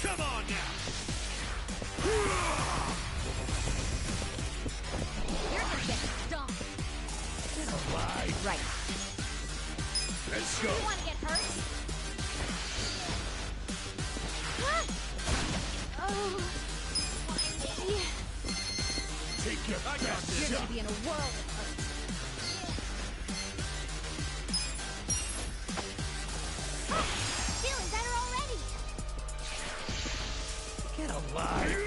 Come on now. You're gonna get stomped. Alive. Right. Let's You go. wanna get hurt? Oh, why me? Take your best You're shot. gonna be in a world of hurt. Feeling better already. Get alive.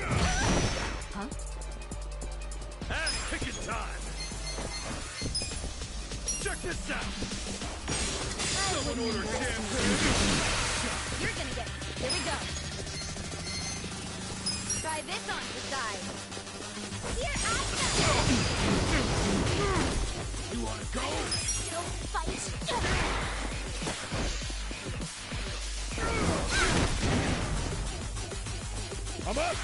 Huh? Ass-kicking time. Check this out. Someone order champagne. You're gonna get. Here we go. Try this on the side. Here I go. You want to go? Don't fight. I'm up.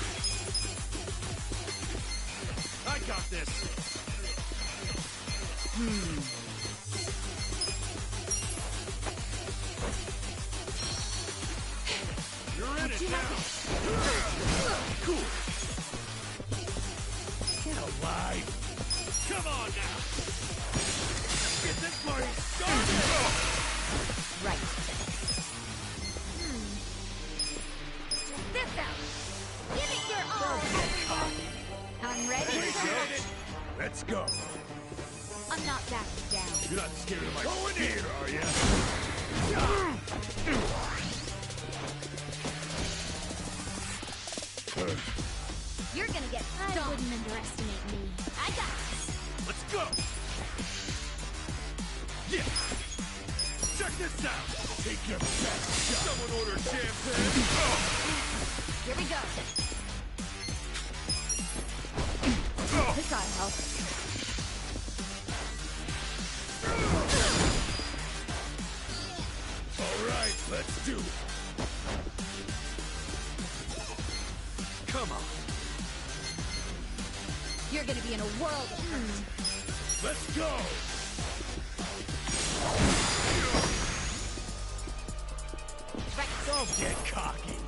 I got this. You're in it now. Cool. Get alive. Come on now. Get this party started. Right. Check this out. Give it your all, everyone. I'm ready. Let's go. I'm not backing down. You're not scared of my Go in here, are you? You're gonna get stomped. I wouldn't underestimate me. I got this. Let's go. Yeah. Check this out. Take your best shot. Someone order champagne. Here we go. This ought to help. All right, let's do it. Come on. You're gonna be in a world of hurt. Let's go. Right. Don't get cocky.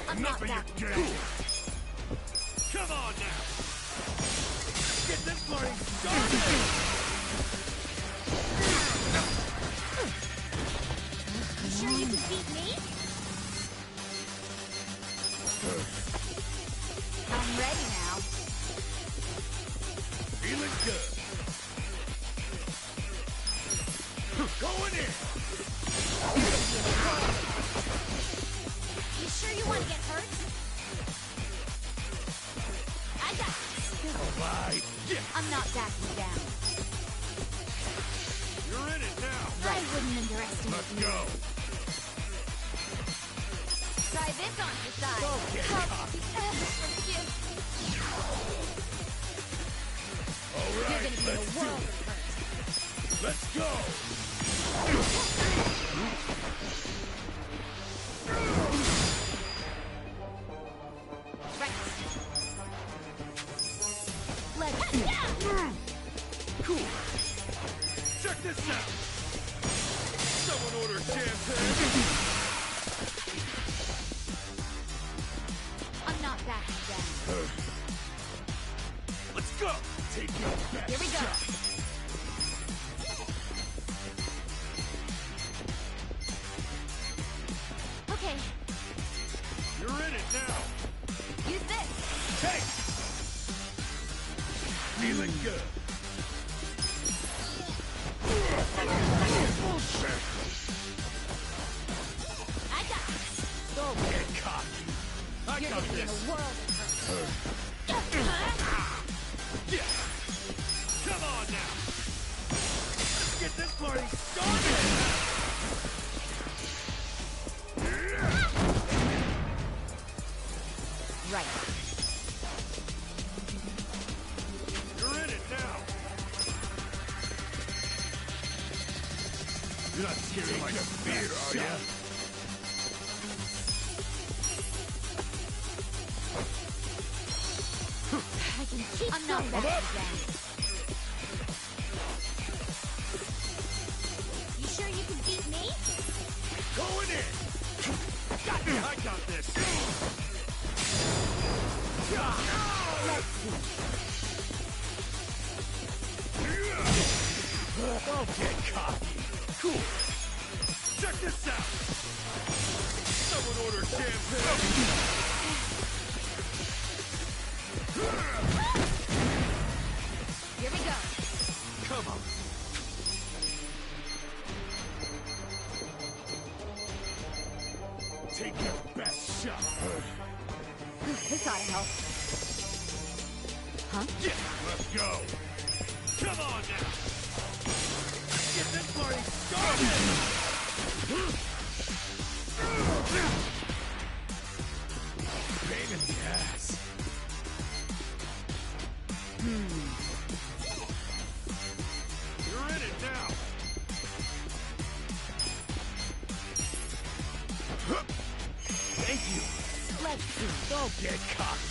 I'm Enough not of your backing game. down. Come on now. Get this party started. You sure you can beat me? I'm ready now. Feeling good. Going in. You sure you want to get hurt? I got this. Get alive. Yeah. I'm not backing down. You're in it now. I wouldn't underestimate Let's me. go. Try this on the side. Don't get cocky. Forgive me. All You're right, gonna be in let's a do world it. of hurt. Let's go. Right. Cool. Check this out. Someone order champagne. I'm not backing down. Let's go. Take your best Here we go. shot. Okay, You're in it now. use this. Hey! Feeling good. Bullshit! I got this. Don't get cocky. I You're got gonna be in this. a world of hurt. Yeah. Come on now. Let's get this party started. Right. You're in it now. You're not scared of my spear, are ya? I can keep I'm not backing down. You sure you can beat me? Going in. Got me. I got this. Don't get cocky. Cool. Check this out. Someone order champagne. Here we go. Come on. Take your best shot. This ought to help. Huh? Yeah, let's go. Come on now. Get this party started. Pain in the ass. You're in it now. Thank you. Let's see. Don't get cocky.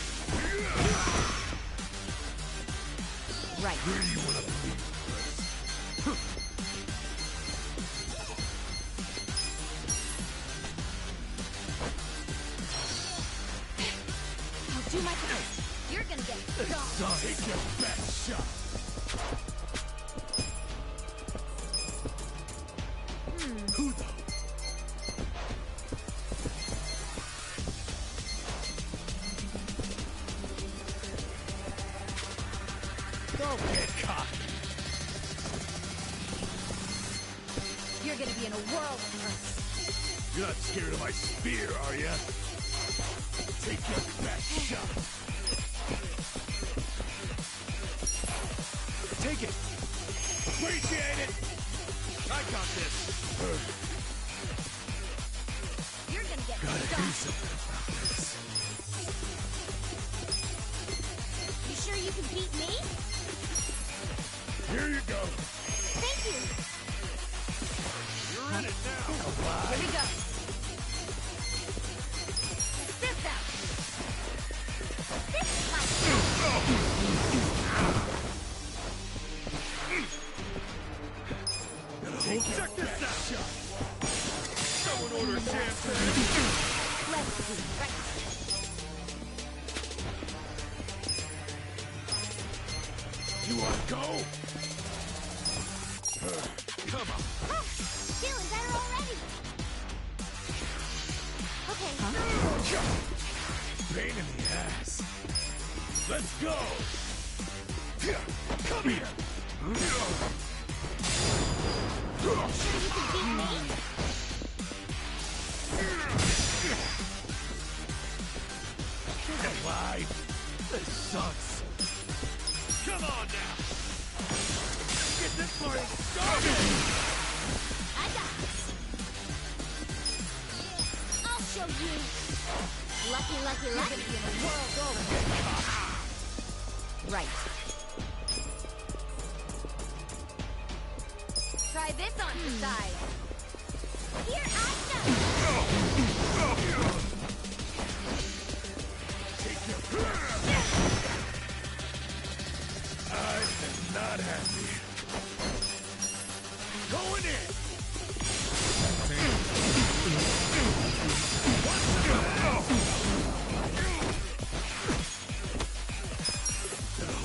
Right. Where do you want to be? I'll do my best. You're gonna get stomped. Take your best shot. Who the? Don't get cocky. You're gonna be in a world of hurt. You're not scared of my spear, are ya? Take your best shot. Take it. Appreciate it. I got this. You're gonna get Gotta do stomped. something about this. You sure you can beat me? Here you go. Thank you. You're in it now. Here we go. Check this out. This is my Check this out. Someone order champagne. Let's see. Right. You wanna go? Come on. Oh, feeling better already. Okay. Pain in the ass. Let's go. Come here. Sure you can beat me? Alive. This sucks. Come on now. Get this party started. I got this. I'll show you. Lucky, lucky, lucky. You're gonna be in a world over. Right. Try this on the side. Here I go.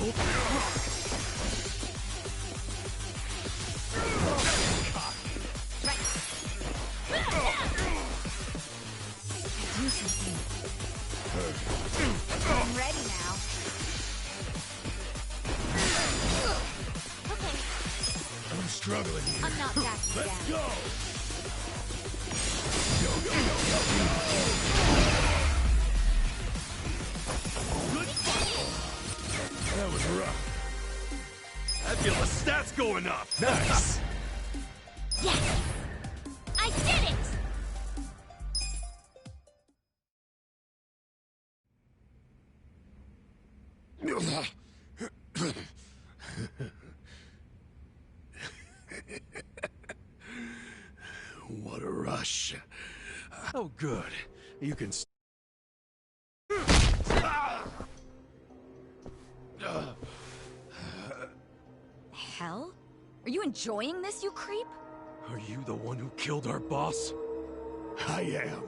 Do something. I'm ready now. Okay. I'm struggling here. I'm not backing Let's down. go! Go, go, go, go, go! Good fight! That was rough. I feel the stats going up. Nice! Yes! I did it! What a rush. Oh, good. You can. Hell? Are you enjoying this, you creep? Are you the one who killed our boss? I am,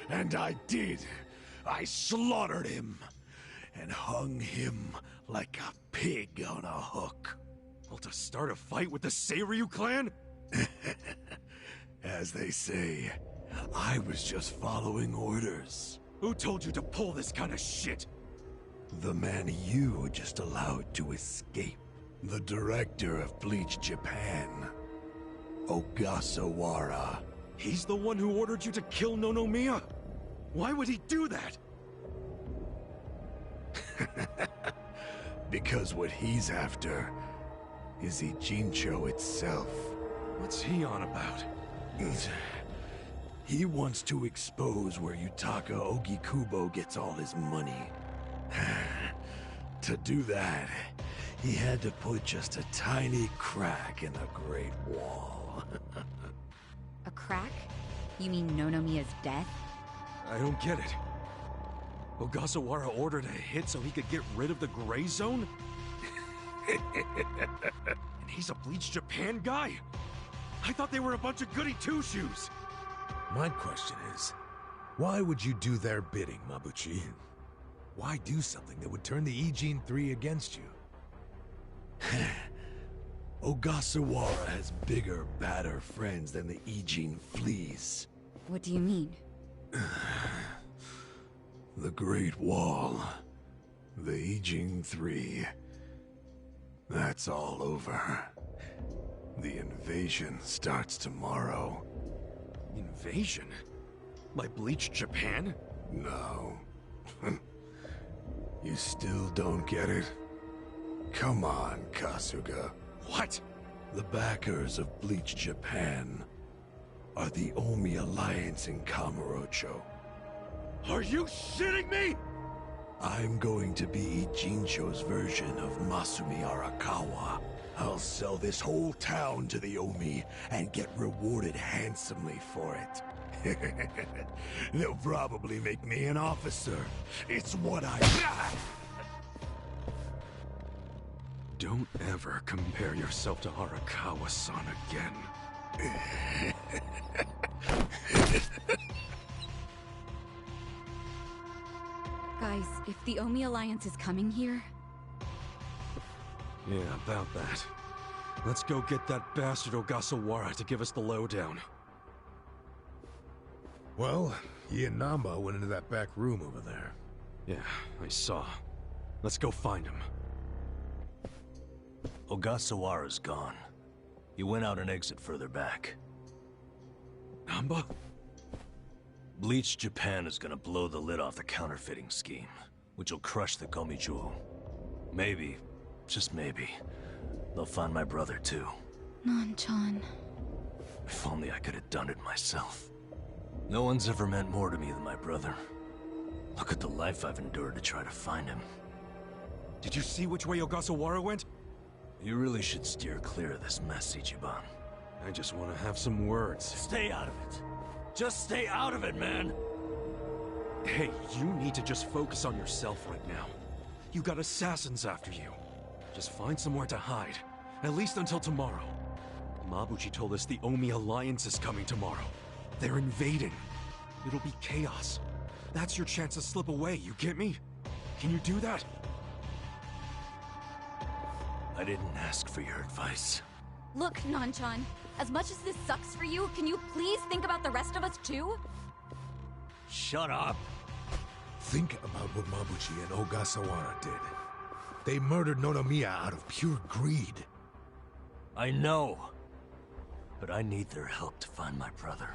and I did. I slaughtered him and hung him like a pig on a hook. Well, to start a fight with the Seiryu clan? As they say, I was just following orders. Who told you to pull this kind of shit? The man you just allowed to escape. The director of Bleach Japan, Ogasawara. He's the one who ordered you to kill Nonomiya? Why would he do that? Because what he's after is Ijincho itself. What's he on about? He wants to expose where Yutaka Ogikubo gets all his money. To do that, he had to put just a tiny crack in the Great Wall. A crack? You mean Nonomiya's death? I don't get it. Ogasawara ordered a hit so he could get rid of the Gray Zone? And he's a Bleach Japan guy? I thought they were a bunch of goody two-shoes. My question is, why would you do their bidding, Mabuchi? Why do something that would turn the Ijin 3 against you? Ogasawara has bigger, badder friends than the Ijin fleas. What do you mean? The Great Wall. The Ijin 3. That's all over. The invasion starts tomorrow. Invasion? By Bleach Japan? No. You still don't get it? Come on, Kasuga. What? The backers of Bleach Japan are the Omi Alliance in Kamurocho. Are you shitting me? I'm going to be Ijincho's version of Masumi Arakawa. I'll sell this whole town to the Omi and get rewarded handsomely for it. They'll probably make me an officer. It's what I... Don't ever compare yourself to Arakawa-san again. Guys, if the Omi Alliance is coming here... Yeah, about that. Let's go get that bastard Ogasawara to give us the lowdown. Well, he and Nanba went into that back room over there. Yeah, I saw. Let's go find him. Ogasawara's gone. He went out an exit further back. Nanba? Bleach Japan is gonna blow the lid off the counterfeiting scheme, which will crush the Gomijuo. Maybe, just maybe, they'll find my brother too. Nan-chan... If only I could have done it myself. No one's ever meant more to me than my brother. Look at the life I've endured to try to find him. Did you see which way Ogasawara went? You really should steer clear of this mess, Ichiban. I just want to have some words. Stay out of it. Just stay out of it, man! Hey, you need to just focus on yourself right now. You got assassins after you. Just find somewhere to hide. At least until tomorrow. Mabuchi told us the Omi Alliance is coming tomorrow. They're invading. It'll be chaos. That's your chance to slip away, you get me? Can you do that? I didn't ask for your advice. Look, Nanchan, as much as this sucks for you, can you please think about the rest of us too? Shut up. Think about what Mabuchi and Ogasawara did. They murdered Nonomiya out of pure greed. I know. But I need their help to find my brother.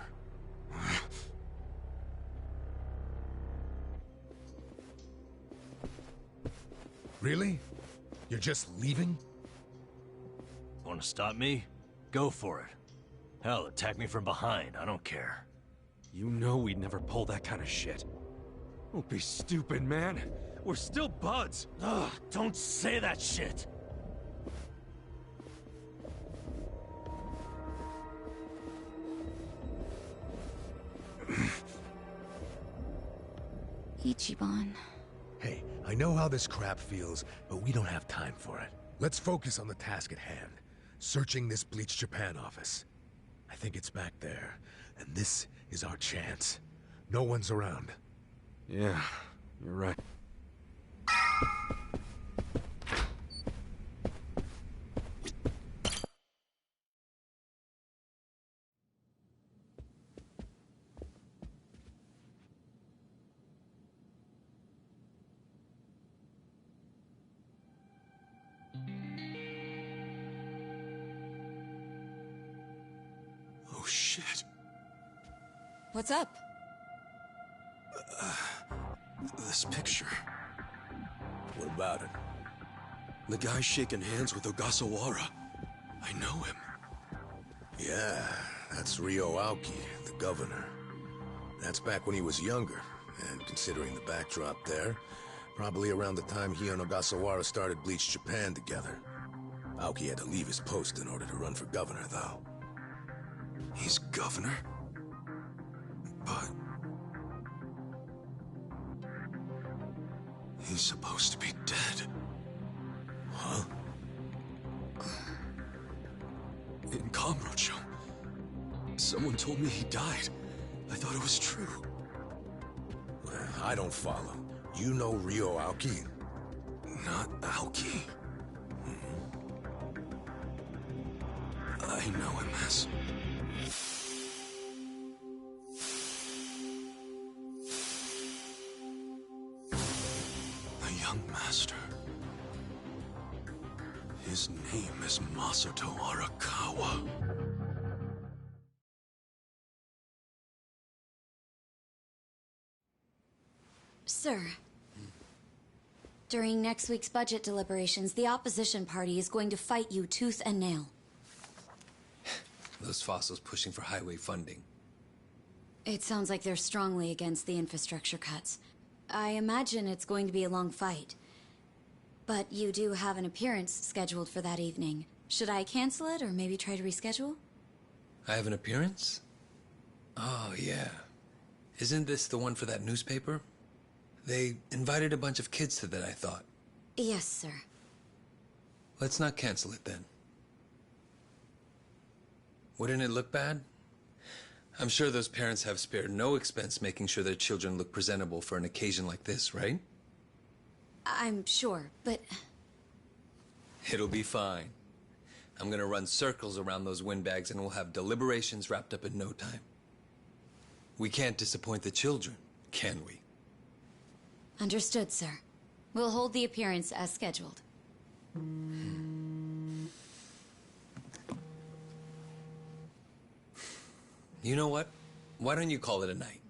Really? You're just leaving? Want to stop me? Go for it. Hell, attack me from behind. I don't care. You know we'd never pull that kind of shit. Don't be stupid, man. We're still buds. Ugh, don't say that shit. Ichiban. Hey, I know how this crap feels, but we don't have time for it. Let's focus on the task at hand. Searching this Bleach Japan office. I think it's back there, and this is our chance. No one's around. Yeah, you're right. Oh, shit. What's up? This picture. What about it? The guy shaking hands with Ogasawara. I know him. Yeah, that's Ryo Aoki, the governor. That's back when he was younger, and considering the backdrop there, probably around the time he and Ogasawara started Bleach Japan together. Aoki had to leave his post in order to run for governor, though. He's governor? But... he's supposed to be dead. Huh? In Kamurocho, someone told me he died. I thought it was true. I don't follow. You know Ryo Aoki? Not Aoki. I know him as... the young master. His name is Masato Arakawa. Sir, during next week's budget deliberations, the opposition party is going to fight you tooth and nail. Those fossils pushing for highway funding. It sounds like they're strongly against the infrastructure cuts. I imagine it's going to be a long fight. But you do have an appearance scheduled for that evening. Should I cancel it or maybe try to reschedule? I have an appearance? Oh, yeah. Isn't this the one for that newspaper? They invited a bunch of kids to that, I thought. Yes, sir. Let's not cancel it then. Wouldn't it look bad? I'm sure those parents have spared no expense making sure their children look presentable for an occasion like this, right? I'm sure, but... It'll be fine. I'm gonna run circles around those windbags and we'll have deliberations wrapped up in no time. We can't disappoint the children, can we? Understood, sir. We'll hold the appearance as scheduled. You know what? Why don't you call it a night?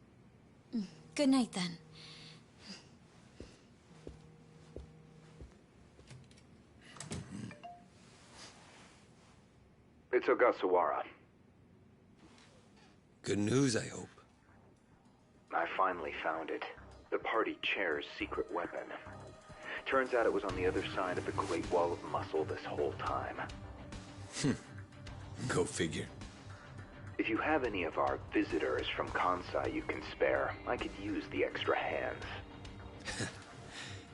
Good night, then. It's Ogasawara. Good news, I hope. I finally found it. The party chair's secret weapon. Turns out it was on the other side of the Great Wall of Muscle this whole time. Go figure. If you have any of our visitors from Kansai you can spare, I could use the extra hands.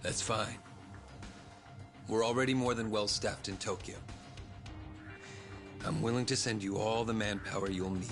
That's fine. We're already more than well-staffed in Tokyo. I'm willing to send you all the manpower you'll need.